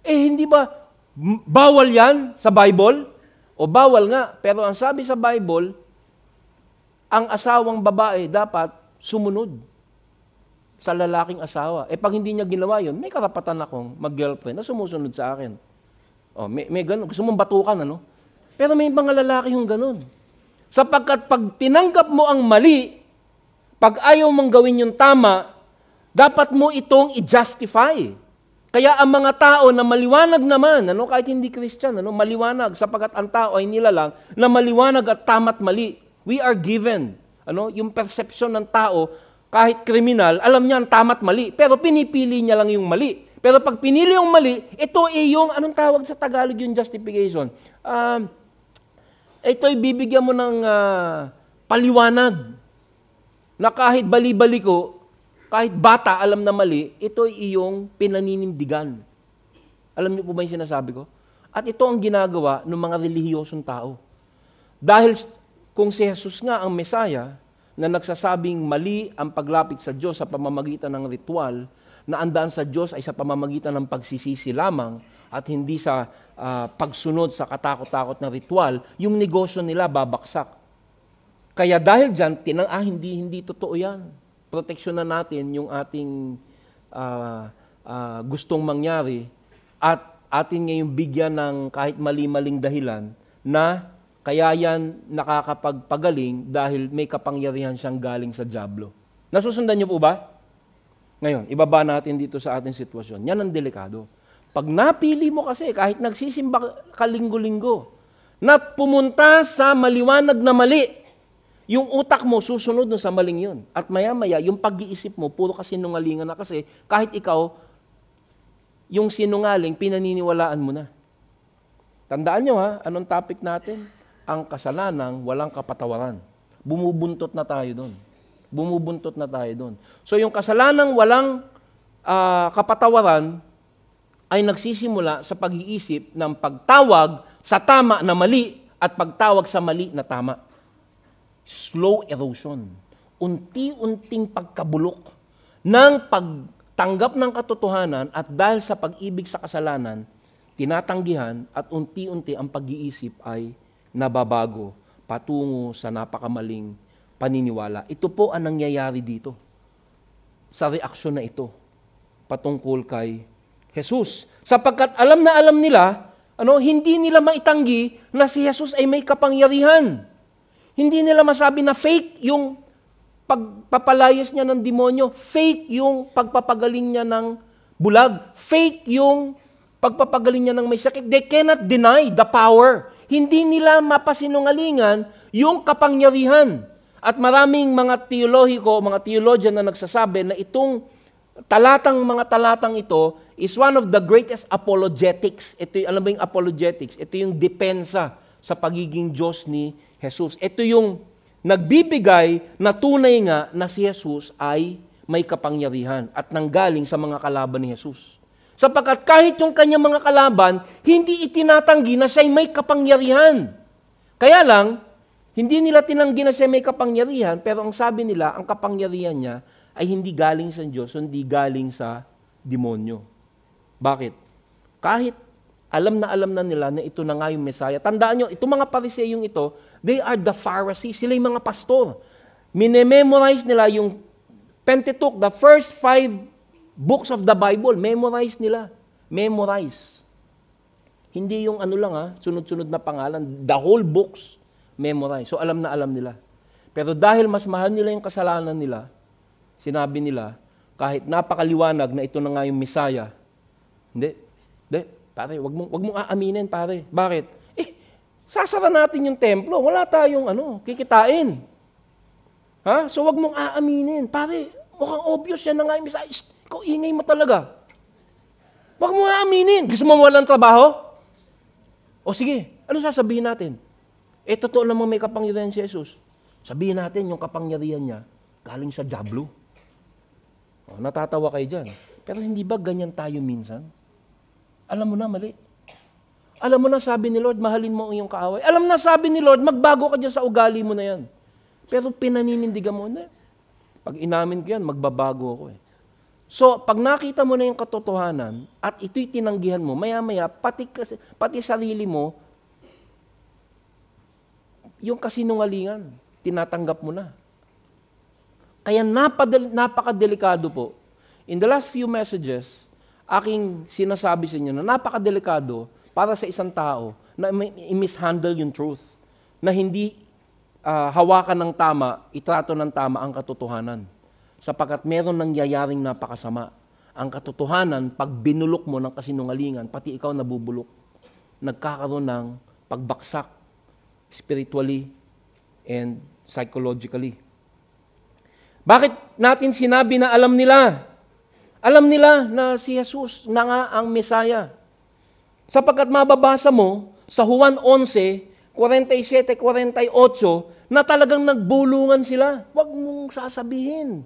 Hindi ba bawal yan sa Bible? O bawal nga, pero ang sabi sa Bible, ang asawang babae dapat sumunod sa lalaking asawa. Pag hindi niya ginawa yun, may karapatan akong mag-girlfriend na sumusunod sa akin. May ganun. Gusto mong batukan, ano? Pero may mga lalaki yung ganun. Sapagkat pag tinanggap mo ang mali, pag ayaw mong gawin yung tama, dapat mo itong i-justify. Kaya ang mga tao na maliwanag naman, kahit hindi Christian, maliwanag, sapagkat ang tao ay nilalang na maliwanag at tama't mali. We are given, yung perception ng tao, kahit kriminal, alam niya ang tama't mali, pero pinipili niya lang yung mali. Pero pag pinili yung mali, ito ay yung, anong tawag sa Tagalog yung justification? Ito'y bibigyan mo ng paliwanag na kahit bali-bali ko, kahit bata alam na mali, ito'y iyong pinaninindigan. Alam niyo po ba yung sinasabi ko? At ito ang ginagawa ng mga relihiyosong tao. Dahil kung si Jesus nga ang Mesaya, na nagsasabing mali ang paglapit sa Diyos sa pamamagitan ng ritual, na andaan sa Diyos ay sa pamamagitan ng pagsisisi lamang at hindi sa pagsunod sa katakot-takot na ritual, yung negosyo nila babaksak. Kaya dahil dyan, hindi totoo yan. Proteksyonan natin yung ating gustong mangyari at atin ngayong bigyan ng kahit mali-maling dahilan na kaya yan nakakapagpagaling dahil may kapangyarihan siyang galing sa dyablo. Nasusundan niyo po ba? Ngayon, ibaba natin dito sa ating sitwasyon. Yan ang delikado. Pag napili mo kasi, kahit nagsisimba ka linggo-linggo, na pumunta sa maliwanag na mali, yung utak mo susunod sa maling yun. At maya-maya, yung pag-iisip mo, puro kasinungalingan na kasi, kahit ikaw, yung sinungaling, pinaniniwalaan mo na. Tandaan nyo anong topic natin? Ang kasalanang walang kapatawaran. Bumubuntot na tayo doon. So yung kasalanang walang kapatawaran ay nagsisimula sa pag-iisip ng pagtawag sa tama na mali at pagtawag sa mali na tama. Slow erosion. Unti-unting pagkabulok ng pagtanggap ng katotohanan at dahil sa pag-ibig sa kasalanan, tinatanggihan at unti-unti ang pag-iisip ay nababago patungo sa napakamaling paniniwala. Ito po ang nangyayari dito sa reaksyon na ito patungkol kay Jesus. Sapagkat alam na alam nila, hindi nila maitanggi na si Jesus ay may kapangyarihan. Hindi nila masabi na fake yung pagpapalayas niya ng demonyo, fake yung pagpapagaling niya ng bulag, fake yung pagpapagaling niya ng may sakit. They cannot deny the power. Hindi nila mapasinungalingan yung kapangyarihan. At maraming mga theologian na nagsasabi na itong mga talatang ito is one of the greatest apologetics. Ito yung, alam mo yung apologetics? Ito yung depensa sa pagiging Diyos ni Jesus. Ito yung nagbibigay na tunay nga na si Jesus ay may kapangyarihan at nanggaling sa mga kalaban ni Jesus. Sapagkat kahit yung kanyang mga kalaban, hindi itinatanggi na siya'y may kapangyarihan. Kaya lang, hindi nila tinanggi na siya may kapangyarihan, pero ang sabi nila, ang kapangyarihan niya ay hindi galing sa Diyos, hindi galing sa demonyo. Bakit? Kahit alam na nila na ito na nga yung Messiah. Tandaan nyo, itong mga Pariseyong ito, they are the Pharisees, sila yung mga pastor. Minememorize nila yung Pentateuch, the first 5 books of the Bible, memorize nila. Memorize. Hindi yung sunod-sunod na pangalan, the whole books. Memorize. So alam na alam nila. Pero dahil mas mahal nila yung kasalanan nila, sinabi nila, kahit napakaliwanag na ito na nga yung Messiah, hindi, pare, wag mong aaminin, pare. Bakit? Sasara natin yung templo, wala tayong kikitain. So wag mong aaminin, pare, mukhang obvious yan na nga yung Messiah. Ikaw, ingay mo talaga. Wag mong aaminin. Gusto mo walang trabaho? O sige, ano sasabihin natin? Totoo namang may kapangyarihan si Jesus. Sabihin natin, yung kapangyarihan niya, galing sa dyablo. Natatawa kayo dyan. Pero hindi ba ganyan tayo minsan? Alam mo na, mali. Alam mo na, sabi ni Lord, mahalin mo ang iyong kaaway. Alam na, sabi ni Lord, magbago ka dyan sa ugali mo na yan. Pero pinaninindigan mo na. Pag inamin ko yan, magbabago ako . So, pag nakita mo na yung katotohanan, at ito'y tinanggihan mo, maya-maya, pati sarili mo, yung kasinungalingan, tinatanggap mo na. Kaya napakadelikado po. In the last few messages, aking sinasabi sa inyo na napakadelikado para sa isang tao na i-mishandle yung truth. Na hindi hawakan ng tama, itrato ng tama ang katotohanan. Sapagkat meron nangyayaring napakasama. Ang katotohanan, pag binulok mo ng kasinungalingan, pati ikaw nabubulok. Nagkakaroon ng pagbaksak spiritually and psychologically. Bakit natin sinabi na alam nila? Alam nila na si Jesus na nga ang Mesaya. Sapagkat mababasa mo sa Juan 11:47-48 na talagang nagbulungan sila. Huwag mong sasabihin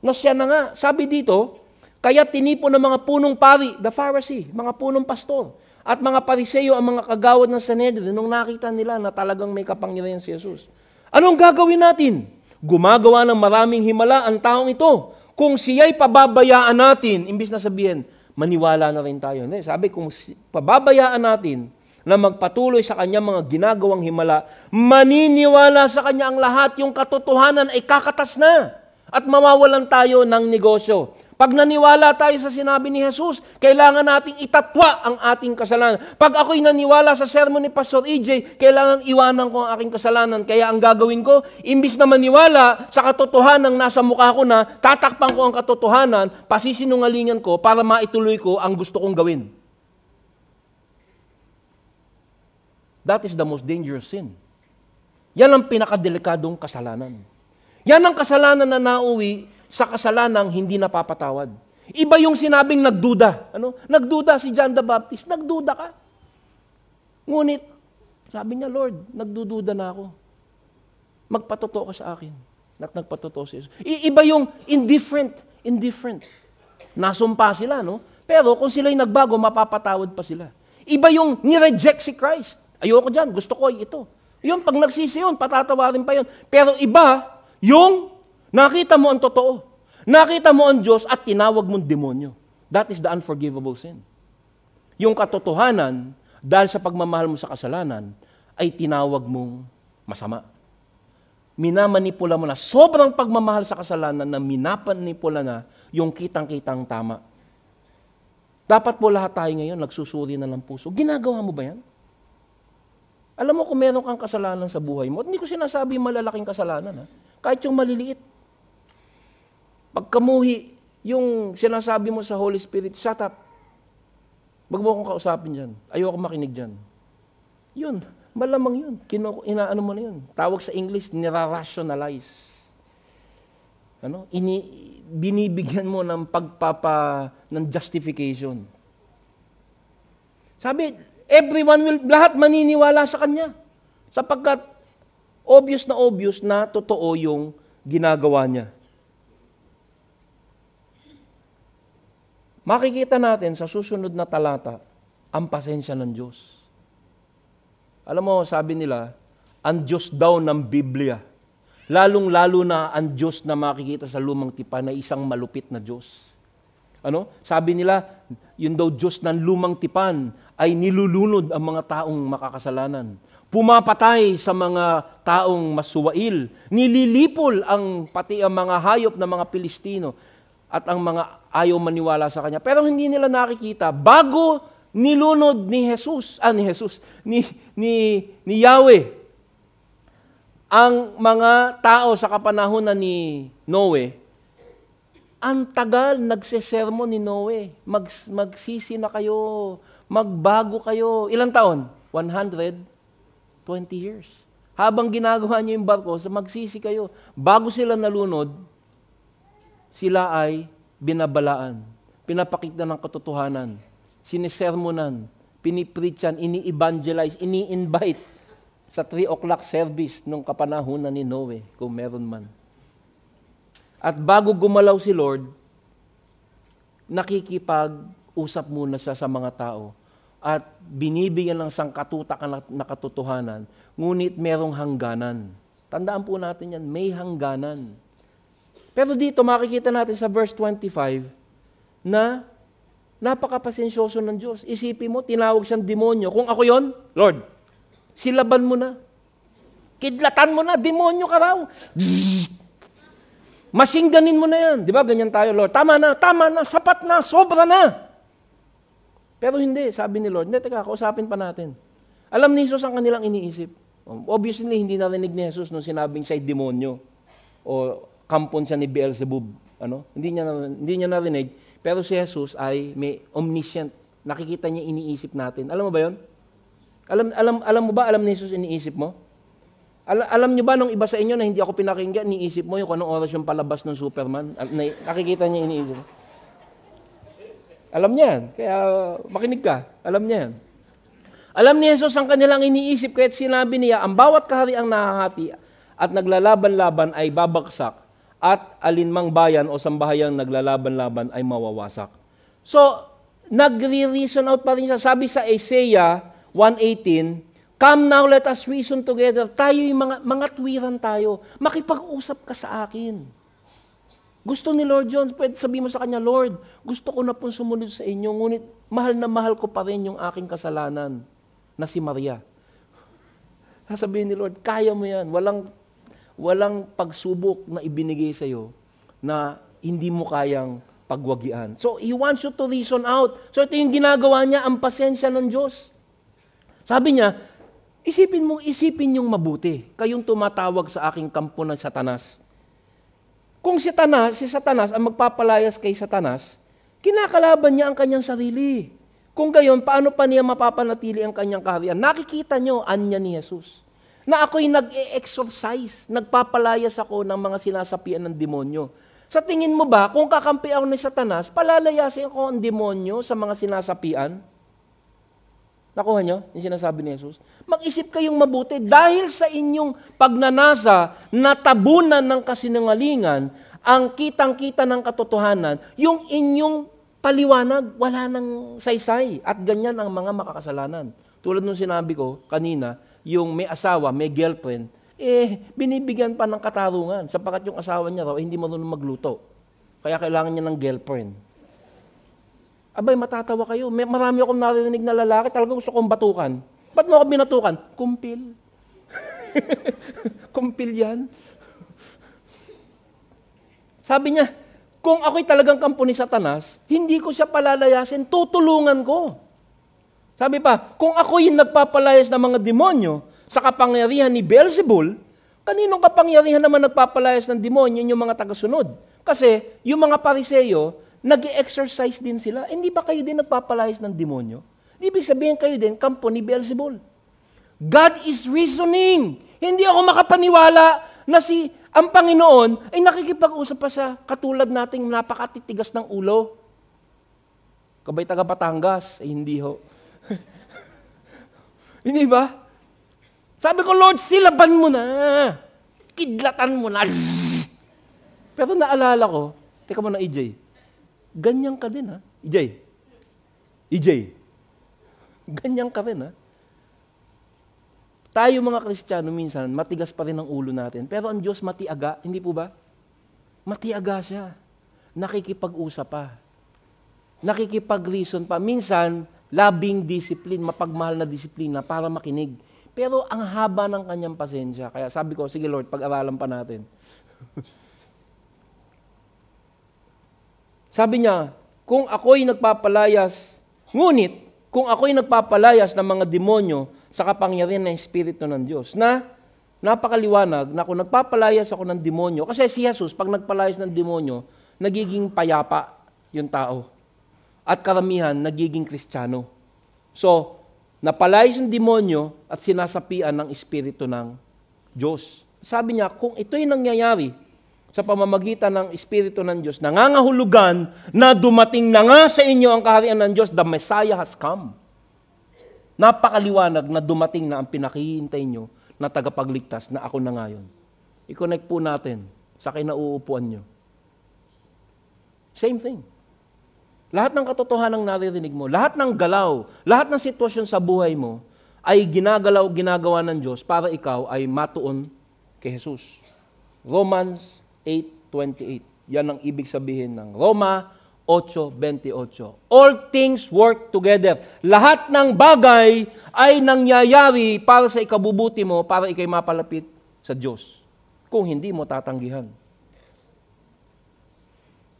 na siya na nga. Sabi dito, kaya tinipon ng mga punong pari, the Pharisee, mga punong pastor, at mga Pariseo ang mga kagawad ng Sanhedrin nung nakita nila na talagang may kapangyarihan si Jesus. Anong gagawin natin? Gumagawa ng maraming himala ang taong ito. Kung siya'y pababayaan natin, imbis na sabihin, maniwala na rin tayo. Hindi, sabi, kung pababayaan natin na magpatuloy sa kanya mga ginagawang himala, maniniwala sa kanya ang lahat, yung katotohanan ay kakatas na at mawawalan tayo ng negosyo. Pag naniwala tayo sa sinabi ni Jesus, kailangan nating itatwa ang ating kasalanan. Pag ako'y naniwala sa sermon ni Pastor EJ, kailangan iwanan ko ang aking kasalanan. Kaya ang gagawin ko, imbis na maniwala sa katotohanan nasa mukha ko na, tatakpan ko ang katotohanan, pasisinungalingan ko para maituloy ko ang gusto kong gawin. That is the most dangerous sin. Yan ang pinakadelikadong kasalanan. Yan ang kasalanan na nauwi sa kasalanang hindi napapatawad. Iba yung sinabing nagduda. Ano? Nagduda si John the Baptist. Nagduda ka. Ngunit, sabi niya, Lord, nagdududa na ako. Magpatotoo ka sa akin. At nagpatotoo si Jesus. Iba yung indifferent. Nasumpa sila, no? Pero kung sila'y nagbago, mapapatawad pa sila. Iba yung nireject si Christ. Ayoko dyan, gusto ko ito. Yung pag nagsisi yun, patatawarin pa yun. Pero iba, yung nakita mo ang totoo. Nakita mo ang Diyos at tinawag mong demonyo. That is the unforgivable sin. Yung katotohanan, dahil sa pagmamahal mo sa kasalanan, ay tinawag mong masama. Minamanipula mo na, sobrang pagmamahal sa kasalanan na minapanipula na yung kitang-kitang tama. Dapat po lahat tayo ngayon, nagsusuri na ng puso. Ginagawa mo ba yan? Alam mo kung meron kang kasalanan sa buhay mo, at hindi ko sinasabi malalaking kasalanan, ha? Kahit yung maliliit. Pagkamuhi, yung sinasabi mo sa Holy Spirit, shut up. Wag mo akong kausapin dyan. Ayoko makinig dyan. Yun, malamang yun. Inaano mo na yun. Tawag sa English, nira-rationalize. Ano? Binibigyan mo ng ng justification. Sabi, lahat maniniwala sa kanya. Sapagkat obvious na totoo yung ginagawa niya. Makikita natin sa susunod na talata ang pasensya ng Diyos. Alam mo, sabi nila, ang Diyos daw ng Biblia. Lalong-lalo na ang Diyos na makikita sa lumang tipan na isang malupit na Diyos. Ano? Sabi nila, yun daw Diyos ng lumang tipan ay nilulunod ang mga taong makakasalanan. Pumapatay sa mga taong masuwail. Nililipol pati ang mga hayop ng mga Pilistino at ang mga ayaw maniwala sa Kanya. Pero hindi nila nakikita, bago nilunod ni Yahweh, ang mga tao sa kapanahunan ni Noe, ang tagal nagsesermon ni Noe, magsisi na kayo, magbago kayo. Ilang taon? 120 years. Habang ginagawa niyo yung barko, magsisi kayo. Bago sila nalunod, sila ay binabalaan, pinapakita ng katotohanan, sinisermonan, pinipreachan, ini-evangelize, ini-invite sa 3 o'clock service nung kapanahunan ni Noe, kung meron man. At bago gumalaw si Lord, nakikipag-usap muna siya sa mga tao at binibigyan ng sangkatutak na katotohanan, ngunit merong hangganan. Tandaan po natin yan, may hangganan. Pero dito makikita natin sa verse 25 na napakapasensyoso ng Diyos. Isipin mo, tinawag siyang demonyo. Kung ako yon, Lord, silaban mo na. Kidlatan mo na, demonyo ka raw. Masingganin mo na yan. Di ba, ganyan tayo, Lord. Tama na, sapat na, sobra na. Pero hindi, sabi ni Lord, hindi, teka, kausapin pa natin. Alam ni Jesus ang kanilang iniisip. Obviously, hindi narinig ni Jesus nung sinabing siya'y demonyo. O kampon siya ni Beelzebub. Ano? Hindi niya narinig. Pero si Jesus ay may omniscient. Nakikita niya iniisip natin. Alam mo ba yun? Alam mo ba, alam ni Jesus iniisip mo? Alam niyo ba nung iba sa inyo na hindi ako pinakinggan, iniisip mo yung anong oras yung palabas ng Superman? Nakikita niya iniisip mo? Alam niya yan. Kaya makinig ka. Alam niya yan. Alam ni Jesus ang kanilang iniisip, kaya't sinabi niya, ang bawat kahariang nahahati at naglalaban-laban ay babagsak, at alinmang bayan o sambahayang naglalaban-laban ay mawawasak. So, nagre-reason out pa rin siya. Sabi sa Isaiah 1:18, come now, let us reason together. Tayo yung mga tuwiran tayo. Makipag-usap ka sa akin. Gusto ni Lord John, pwede sabihin mo sa kanya, Lord, gusto ko na pong sumunod sa inyo, ngunit mahal na mahal ko pa rin yung aking kasalanan na si Maria. Sasabihin ni Lord, kaya mo yan. Walang pagsubok na ibinigay sa iyo na hindi mo kayang pagwagian. So, He wants you to reason out. So, ito yung ginagawa niya, ang pasensya ng Diyos. Sabi niya, isipin yung mabuti. Kayong tumatawag sa aking kampo ng Satanas. Kung si Satanas ang magpapalayas kay Satanas, kinakalaban niya ang kanyang sarili. Kung gayon, paano pa niya mapapanatili ang kanyang kaharian? Nakikita niyo, anya ni Jesus. Na ako'y nag-e-exorcise, nagpapalayas ako ng mga sinasapian ng demonyo. Sa tingin mo ba, kung kakampi ako ni Satanas, palalayasin ko ang demonyo sa mga sinasapian? Nakuha niyo yung sinasabi ni Jesus? Mag-isip kayong mabuti dahil sa inyong pagnanasa, natabunan ng kasinungalingan, ang kitang-kita ng katotohanan, yung inyong paliwanag, wala nang saysay. At ganyan ang mga makakasalanan. Tulad nung sinabi ko kanina, yung may asawa, may girlfriend, binibigyan pa ng katarungan sapagkat yung asawa niya raw, hindi marunong magluto. Kaya kailangan niya ng girlfriend. Abay, matatawa kayo. Marami akong narinig na lalaki, talaga gusto kong batukan. Ba't mo ako binatukan? Kumpil. Kumpil yan. Sabi niya, kung ako'y talagang kampo ni Satanas, hindi ko siya palalayasin, tutulungan ko. Sabi pa, kung ako'y nagpapalayas ng mga demonyo sa kapangyarihan ni Beelzebul, kaninong kapangyarihan naman nagpapalayas ng demonyo yung mga tagasunod? Kasi yung mga Pariseyo, nag-exercise din sila. Hindi ba kayo din nagpapalayas ng demonyo? Ibig sabihin kayo din, kampo ni Beelzebul. God is reasoning. Hindi ako makapaniwala na ang Panginoon ay nakikipag-usap pa sa katulad nating napakatitigas ng ulo. Kabay taga Batangas, hindi ho. Hindi ba? Sabi ko, Lord, silaban mo na. Kidlatan mo na. Pero naalala ko, teka mo na, EJ, ganyan ka din, ha? EJ, ganyan ka rin, ha? Tayo mga Kristiyano minsan, matigas pa rin ang ulo natin. Pero ang Diyos matiaga, hindi po ba? Matiaga siya. Nakikipag-usap pa. Nakikipag-reason pa. Minsan, labing discipline, mapagmahal na disiplina para makinig. Pero ang haba ng kanyang pasensya. Kaya sabi ko, sige Lord, pag-aralan pa natin. Sabi niya, kung ako'y nagpapalayas, ngunit, kung ako'y nagpapalayas ng mga demonyo sa kapangyarihan ng Espiritu ng Diyos, na napakaliwanag na kung nagpapalayas ako ng demonyo, kasi si Jesus, pag nagpalayas ng demonyo, nagiging payapa yung tao. At karamihan, nagiging Kristiyano. So, napalayas yung demonyo at sinasapian ng Espiritu ng Diyos. Sabi niya, kung ito'y nangyayari sa pamamagitan ng Espiritu ng Diyos, nangangahulugan na dumating na nga sa inyo ang kaharian ng Diyos, the Messiah has come. Napakaliwanag na dumating na ang pinakihintay nyo na tagapagligtas na ako na ngayon. I-connect po natin sa kinauupuan nyo. Same thing. Lahat ng katotohanan naririnig mo, lahat ng galaw, lahat ng sitwasyon sa buhay mo ay ginagawa ng Diyos para ikaw ay matuon kay Jesus. Romans 8:28. Yan ang ibig sabihin ng Roma 8:28. All things work together. Lahat ng bagay ay nangyayari para sa ikabubuti mo, para ikay mapalapit sa Diyos. Kung hindi mo tatanggihan.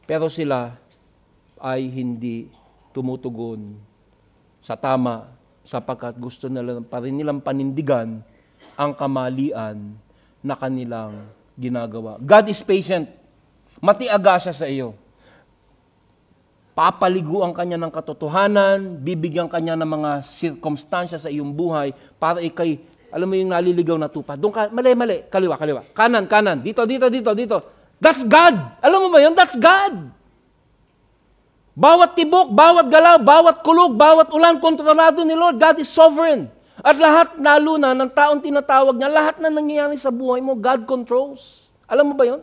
Pero sila ay hindi tumutugon sa tama sapagkat gusto nila pa rin nilang panindigan ang kamalian na kanilang ginagawa. God is patient. Matiaga siya sa iyo. Papaliguan kanya ng katotohanan, bibigyan kanya ng mga sirkumstansya sa iyong buhay para ikay, alam mo yung naliligaw na tupa. Doon ka, mali, kaliwa. Kanan, dito. That's God. Alam mo ba yun? That's God. Bawat tibok, bawat galaw, bawat kulog, bawat ulan, kontrolado ni Lord. God is sovereign. At lahat, lalo na, ng taong tinatawag niya, lahat na nangyayari sa buhay mo, God controls. Alam mo ba yon?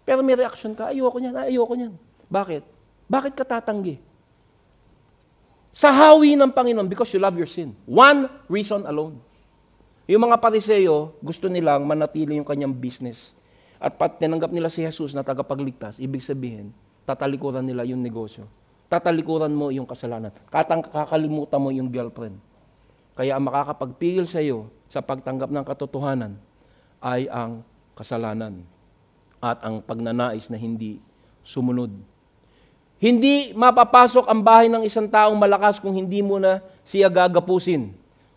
Pero may reaction ka, ayoko niyan. Bakit? Bakit ka tatanggi? Sa hawi ng Panginoon, because you love your sin. One reason alone. Yung mga Pariseo, gusto nilang manatili yung kanyang business. At tinanggap nila si Jesus na tagapagligtas, ibig sabihin, tatalikuran nila yung negosyo. Tatalikuran mo yung kasalanan. Kakalimutan mo yung girlfriend. Kaya ang makakapagpigil sa iyo sa pagtanggap ng katotohanan ay ang kasalanan at ang pagnanais na hindi sumunod. Hindi mapapasok ang bahay ng isang taong malakas kung hindi mo na siya gagapusin.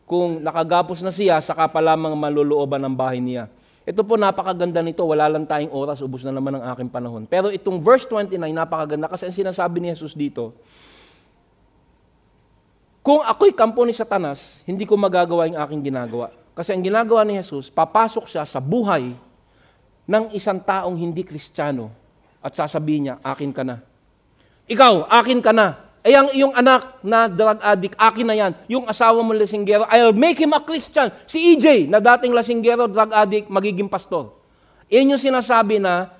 Kung nakagapos na siya, saka pa lamang malulooban ang bahay niya. Ito po, napakaganda nito. Wala lang tayong oras, ubos na naman ang aking panahon. Pero itong verse 29, napakaganda kasi ang sinasabi ni Jesus dito, kung ako'y kampo ni Satanas, hindi ko magagawa yung aking ginagawa. Kasi ang ginagawa ni Jesus, papasok siya sa buhay ng isang taong hindi Kristiyano at sasabihin niya, akin ka na. Ikaw, akin ka na. Eh, ang iyong anak na drug addict, akin na yan. Yung asawa mo lasinggero, I'll make him a Christian. Si EJ, na dating lasinggero, drug addict, magiging pastor. Iyan yung sinasabi na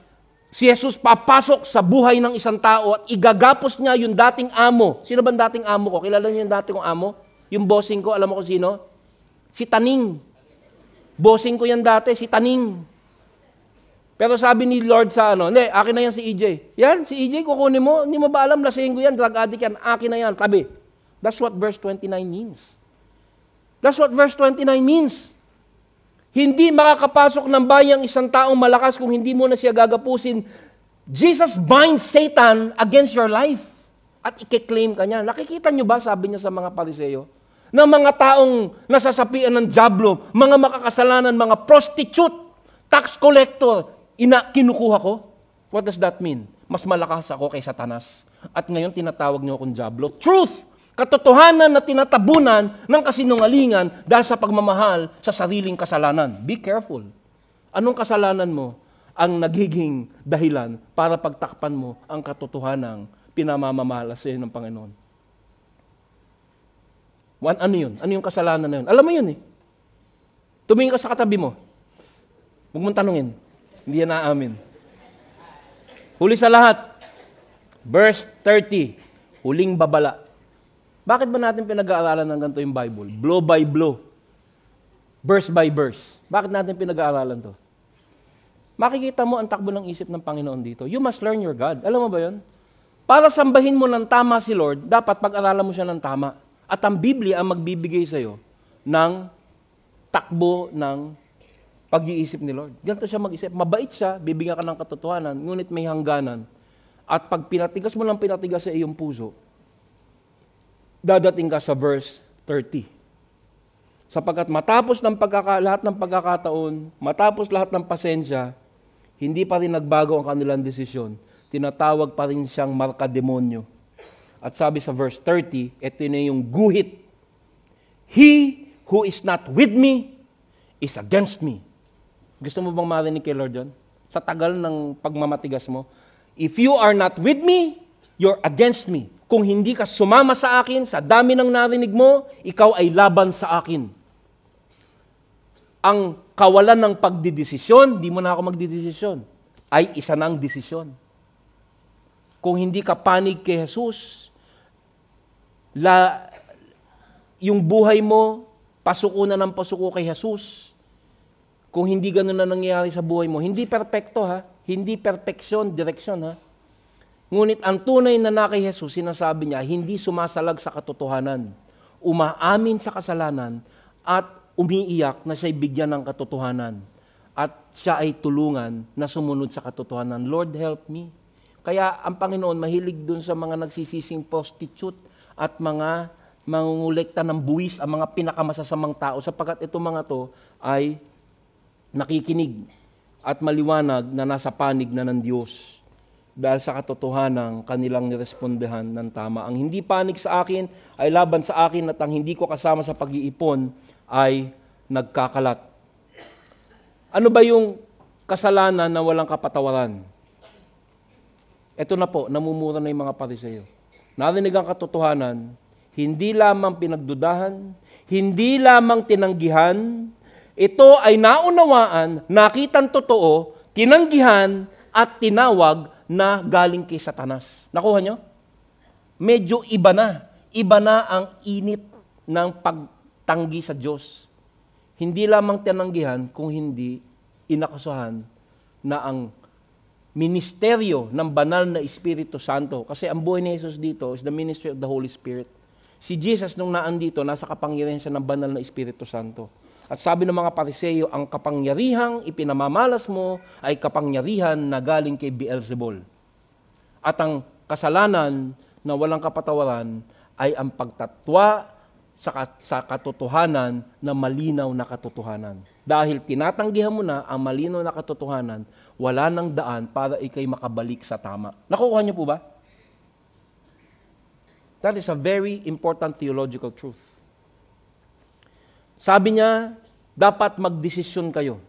si Jesus papasok sa buhay ng isang tao at igagapos niya yung dating amo. Sino ba dating amo ko? Kilala niyo yung dating kong amo? Yung bossing ko, alam mo kung sino? Si Taning. Bossing ko yan dati, si Taning. Pero sabi ni Lord sa hindi, akin na yan si EJ. Yan, si EJ, kukunin mo. Hindi mo ba alam, lasinggo yan, drug addict yan, akin na yan, tabi. That's what verse 29 means. That's what verse 29 means. Hindi makakapasok ng bayang isang taong malakas kung hindi mo na siya gagapusin. Jesus binds Satan against your life. At i-claim ka niya. Nakikita niyo ba, sabi niya sa mga Pariseo, na mga taong nasasapian ng dyablo, mga makakasalanan, mga prostitute, tax collector, kinukuha ko? What does that mean? Mas malakas ako kay Satanas. At ngayon tinatawag niyo akong dyablo. Truth! Katotohanan na tinatabunan ng kasinungalingan dahil sa pagmamahal sa sariling kasalanan. Be careful. Anong kasalanan mo ang nagiging dahilan para pagtakpan mo ang katotohanang pinamamamahala sa iyo ng Panginoon? Ano yun? Ano yung kasalanan na yun? Alam mo yun eh. Tumingin ka sa katabi mo. Huwag mong tanungin. Hindi yan naamin. Huli sa lahat, verse 30, huling babala. Bakit ba natin pinag-aaralan ng ganito yung Bible? Blow by blow. Verse by verse. Bakit natin pinag-aaralan to? Makikita mo ang takbo ng isip ng Panginoon dito. You must learn your God. Alam mo ba yun? Para sambahin mo ng tama si Lord, dapat pag-aralan mo siya ng tama. At ang Biblia ang magbibigay sa'yo ng takbo ng pag-iisip ni Lord. Ganito siya mag-isip. Mabait siya, bibigyan ka ng katotohanan, ngunit may hangganan. At pag pinatigas mo lang pinatigas sa iyong puso, dadating ka sa verse 30. Sapagkat matapos ng lahat ng pagkakataon, matapos lahat ng pasensya, hindi pa rin nagbago ang kanilang desisyon. Tinatawag pa rin siyang markademonyo. At sabi sa verse 30, ito na yung guhit. He who is not with me is against me. Gusto mo bang marinig kay Lord yun? Sa tagal ng pagmamatigas mo, if you are not with me, you're against me. Kung hindi ka sumama sa akin, sa dami ng narinig mo, ikaw ay laban sa akin. Ang kawalan ng pagdidesisyon, di mo na ako magdidesisyon, ay isa ng desisyon. Kung hindi ka panig kay Jesus, yung buhay mo, pasuko na ng pasuko kay Jesus. Kung hindi ganun na nangyayari sa buhay mo, hindi perpekto ha, hindi perfeksyon, direksyon ha. Ngunit ang tunay na kay Jesus, sinasabi niya, hindi sumasalag sa katotohanan, umaamin sa kasalanan, at umiiyak na siya'y bigyan ng katotohanan. At siya ay tulungan na sumunod sa katotohanan. Lord, help me. Kaya ang Panginoon mahilig dun sa mga nagsisising prostitute at mga mangungulekta ng buwis, ang mga pinakamasasamang tao, sapagkat itong mga to ay nakikinig at maliwanag na nasa panig na ng Diyos dahil sa katotohanan kanilang nirespondehan ng tama. Ang hindi panig sa akin ay laban sa akin at ang hindi ko kasama sa pag-iipon ay nagkakalat. Ano ba yung kasalanan na walang kapatawaran? Ito na po, namumura na yung mga Pariseo. Narinig ang katotohanan, hindi lamang pinagdudahan, hindi lamang tinanggihan, ito ay naunawaan, nakitang totoo, tinanggihan at tinawag na galing kay Satanas. Nakuha nyo? Medyo iba na. Iba na ang init ng pagtanggi sa Diyos. Hindi lamang tinanggihan kung hindi inakasuhan na ang ministeryo ng banal na Espiritu Santo. Kasi ang buhay ni Jesus dito is the ministry of the Holy Spirit. Si Jesus nung naandito, nasa kapangyarihan siya ng banal na Espiritu Santo. At sabi ng mga Pariseo, ang kapangyarihang ipinamamalas mo ay kapangyarihan na galing kay Beelzebul. At ang kasalanan na walang kapatawaran ay ang pagtatwa sa katotohanan na malinaw na katotohanan. Dahil tinatanggihan mo na ang malinaw na katotohanan, wala nang daan para ikay makabalik sa tama. Nakukuha niyo po ba? That is a very important theological truth. Sabi niya, dapat magdesisyon kayo.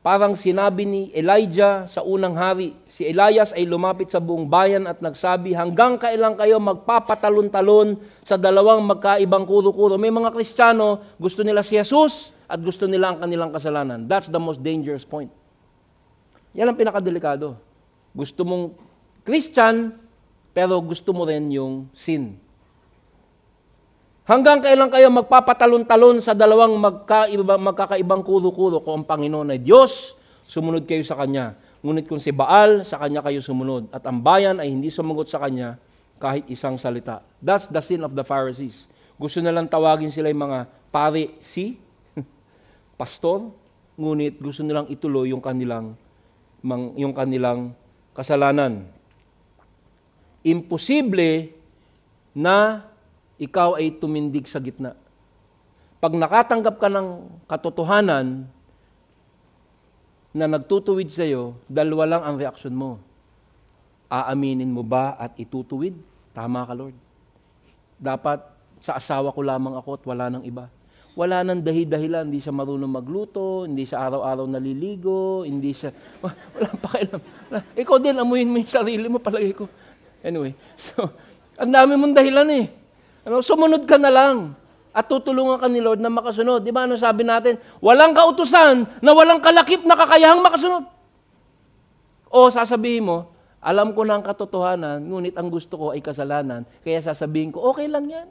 Parang sinabi ni Elijah sa unang hari, si Elias ay lumapit sa buong bayan at nagsabi, hanggang kailan kayo magpapatalon-talon sa dalawang magkaibang kuro-kuro? May mga Kristiyano, gusto nila si Jesus at gusto nila ang kanilang kasalanan. That's the most dangerous point. Yan ang pinakadelikado. Gusto mong Christian, pero gusto mo rin yung sin. Hanggang kailan kayo magpapatalon-talon sa dalawang magkakaibang kuro-kuro? Kung ang Panginoon ay Diyos, sumunod kayo sa Kanya. Ngunit kung si Baal, sa Kanya kayo sumunod. At ang bayan ay hindi sumagot sa Kanya kahit isang salita. That's the sin of the Pharisees. Gusto nilang tawagin sila yung mga pare, pastor, ngunit gusto nilang ituloy yung kanilang kasalanan. Imposible na ikaw ay tumindig sa gitna. Pag nakatanggap ka ng katotohanan na nagtutuwid sa iyo, dalawa lang ang reaksyon mo. Aaminin mo ba at itutuwid? Tama ka, Lord. Dapat sa asawa ko lamang ako at wala nang iba. Wala nang dahi-dahilan, hindi siya marunong magluto, hindi siya araw-araw naliligo, hindi siya, walang pakialam. Ikaw din, amuyin mo yung sarili mo, palagi ko. Anyway, so, ang dami mong dahilan eh. Sumunod ka na lang at tutulungan ka ni Lord na makasunod. Di ba ano sabi natin? Walang kautusan na walang kalakip na kakayahang makasunod. O sasabihin mo, alam ko na ang katotohanan, ngunit ang gusto ko ay kasalanan, kaya sasabihin ko, okay lang yan.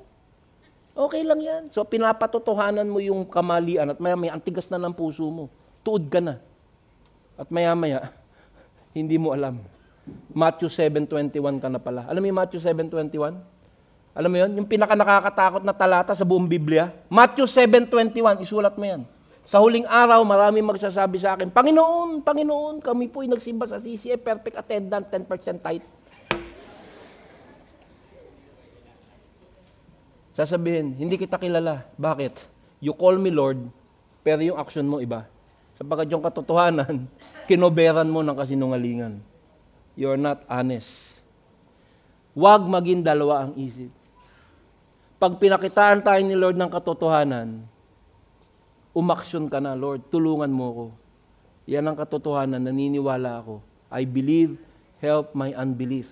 Okay lang yan. So pinapatotohanan mo yung kamalian at maya-maya, ang tigas na ng puso mo. Tuod ka na. At maya-maya, hindi mo alam. Matthew 7:21 ka na pala. Alam mo yung Matthew 7:21? Alam mo yun? Yung pinaka-nakakatakot na talata sa buong Biblia. Matthew 7:21, isulat mo yan. Sa huling araw, marami magsasabi sa akin, Panginoon, Panginoon, kami po'y nagsimba sa CCA, perfect attendant, 10% tithe. Sasabihin, hindi kita kilala. Bakit? You call me Lord, pero yung action mo iba. Sapagkat yung katotohanan, kinoberan mo ng kasinungalingan. You're not honest. Huwag maging dalawa ang isip. Pag pinakitaan tayo ni Lord ng katotohanan, umaksyon ka na, Lord, tulungan mo ko. Yan ang katotohanan, naniniwala ako. I believe, help my unbelief.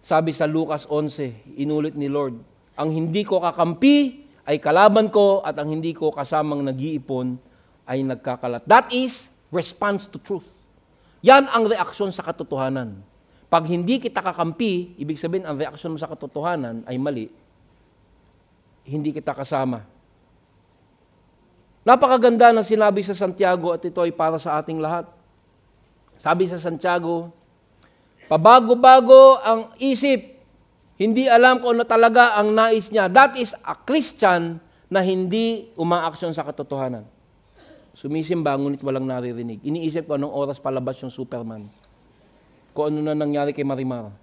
Sabi sa Lucas 11, inulit ni Lord, ang hindi ko kakampi ay kalaban ko at ang hindi ko kasamang nag-iipon ay nagkakalat. That is response to truth. Yan ang reaksyon sa katotohanan. Pag hindi kita kakampi, ibig sabihin ang reaksyon mo sa katotohanan ay mali, hindi kita kasama. Napakaganda ng sinabi sa Santiago at ito ay para sa ating lahat. Sabi sa Santiago, pabago-bago ang isip, hindi alam kung ano talaga ang nais niya. That is a Christian na hindi umaaksyon sa katotohanan. Sumisimba, ngunit walang naririnig. Iniisip ko anong oras palabas yung Superman. Kung ano na nangyari kay Marimar.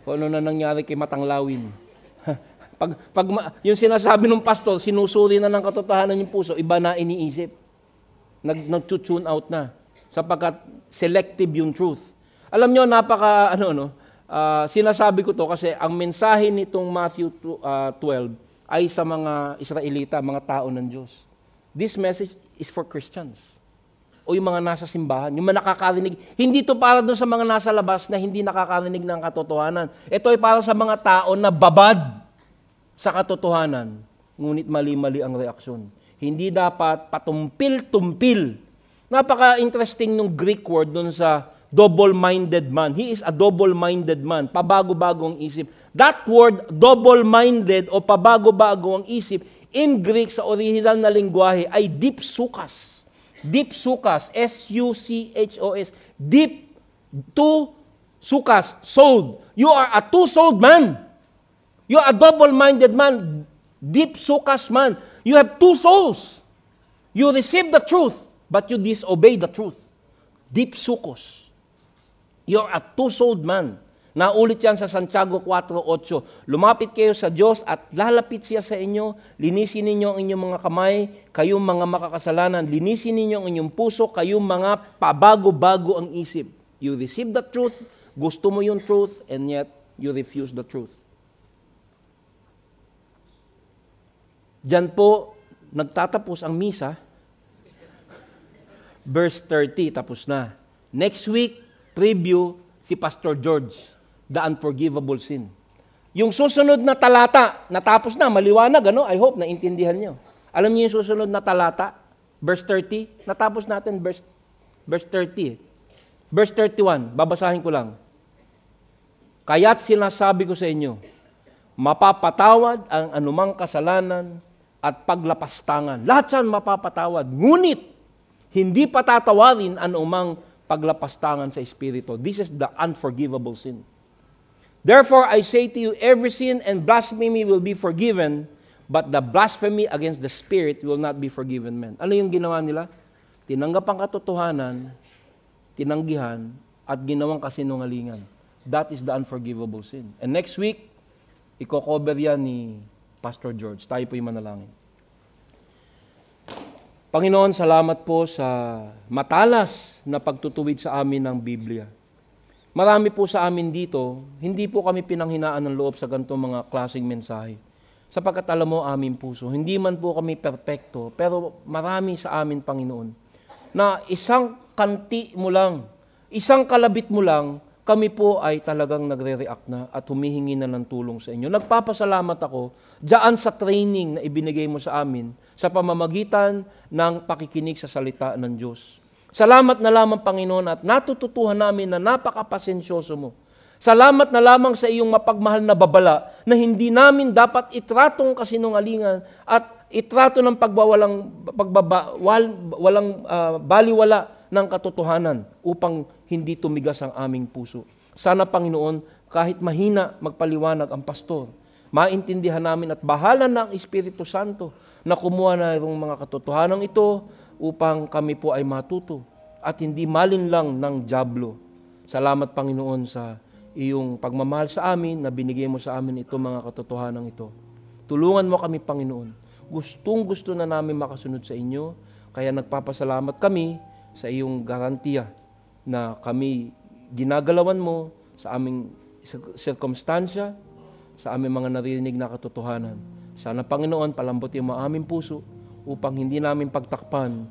Kung ano na nangyari kay Matanglawin. Yung sinasabi ng pastor, sinusuri na ng katotohanan yung puso, iba na iniisip. Nag-tune out na. Sapagkat selective yung truth. Alam nyo, sinasabi ko to kasi ang mensahe nitong Matthew 12 ay sa mga Israelita, mga tao ng Diyos. This message is for Christians. o yung mga nasa simbahan, yung mga nakakarinig. Hindi ito para doon sa mga nasa labas na hindi nakakarinig ng katotohanan. Ito ay para sa mga tao na babad sa katotohanan, ngunit mali-mali ang reaksyon. Hindi dapat patumpil-tumpil. Napaka-interesting nung Greek word doon sa double-minded man. He is a double-minded man. Pabago-bago ang isip. That word, double-minded o pabago-bago ang isip, in Greek sa original na lingwahe ay dipsukas. Dipsukas, S-U-C-H-O-S. Deep, two, sukas, sold. You are a two-souled man. You are a double-minded man. Deep sukas man. You have two souls. You receive the truth, but you disobey the truth. Deep sukos. You are a two-souled man. Naulit yan sa Santiago 4:8. Lumapit kayo sa Diyos at lalapit siya sa inyo. Linisin ninyo ang inyong mga kamay, kayong mga makakasalanan. Linisin ninyo ang inyong puso, kayong mga pabago-bago ang isip. You receive the truth, gusto mo yung truth, and yet you refuse the truth. Diyan po, nagtatapos ang misa. Verse 30, tapos na. Next week, preview si Pastor George. The unforgivable sin. Yung susunod na talata, natapos na, maliwanag, ano? I hope naintindihan nyo. Alam niyo yung susunod na talata? Verse 30, natapos natin verse 30. Verse 31, babasahin ko lang. Kaya't sinasabi ko sa inyo, mapapatawad ang anumang kasalanan at paglapastangan. Lahat yan mapapatawad. Ngunit, hindi patatawarin ang anumang paglapastangan sa Espiritu. This is the unforgivable sin. Therefore, I say to you, every sin and blasphemy will be forgiven, but the blasphemy against the Spirit will not be forgiven men. Ano yung ginawa nila? Tinanggap ang katotohanan, tinanggihan, at ginawang kasinungalingan. That is the unforgivable sin. And next week, i-cover yan ni Pastor George. Tayo po yung manalangin. Panginoon, salamat po sa matalas na pagtutuwid sa amin ng Biblia. Marami po sa amin dito, hindi po kami pinanghinaan ng loob sa ganitong mga klaseng mensahe. Sapagkat alam mo aming puso, hindi man po kami perpekto, pero marami sa amin, Panginoon, na isang kanti mo lang, isang kalabit mo lang, kami po ay talagang nagre-react na at humihingi na ng tulong sa inyo. Nagpapasalamat ako diyan sa training na ibinigay mo sa amin sa pamamagitan ng pakikinig sa salita ng Diyos. Salamat na lamang, Panginoon, at natututuhan namin na napakapasensyoso mo. Salamat na lamang sa iyong mapagmahal na babala na hindi namin dapat itratong kasinungalingan at itrato ng walang baliwala ng katotohanan upang hindi tumigas ang aming puso. Sana, Panginoon, kahit mahina magpaliwanag ang pastor, maintindihan namin at bahala na ang Espiritu Santo na kumuha na yung mga katotohanan ito upang kami po ay matuto at hindi malinlang ng dyablo. Salamat, Panginoon, sa iyong pagmamahal sa amin na binigay mo sa amin ito mga katotohanan ito. Tulungan mo kami, Panginoon. Gustong-gusto na namin makasunod sa inyo, kaya nagpapasalamat kami sa iyong garantiya na kami ginagalawan mo sa aming sirkumstansya, sa aming mga narinig na katotohanan. Sana, Panginoon, palambutin mo aming puso upang hindi namin pagtakpan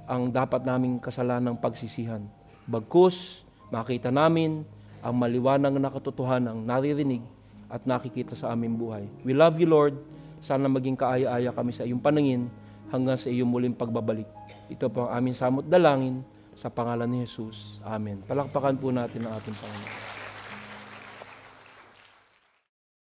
ang dapat naming kasalanang pagsisihan. Bagkus, makita namin ang maliwanag na katotohanan ang naririnig at nakikita sa aming buhay. We love you, Lord. Sana maging kaaya-aya kami sa iyong paningin hanggang sa iyong muling pagbabalik. Ito po ang aming samot dalangin sa pangalan ni Jesus. Amen. Palakpakan po natin ang ating Panginoon.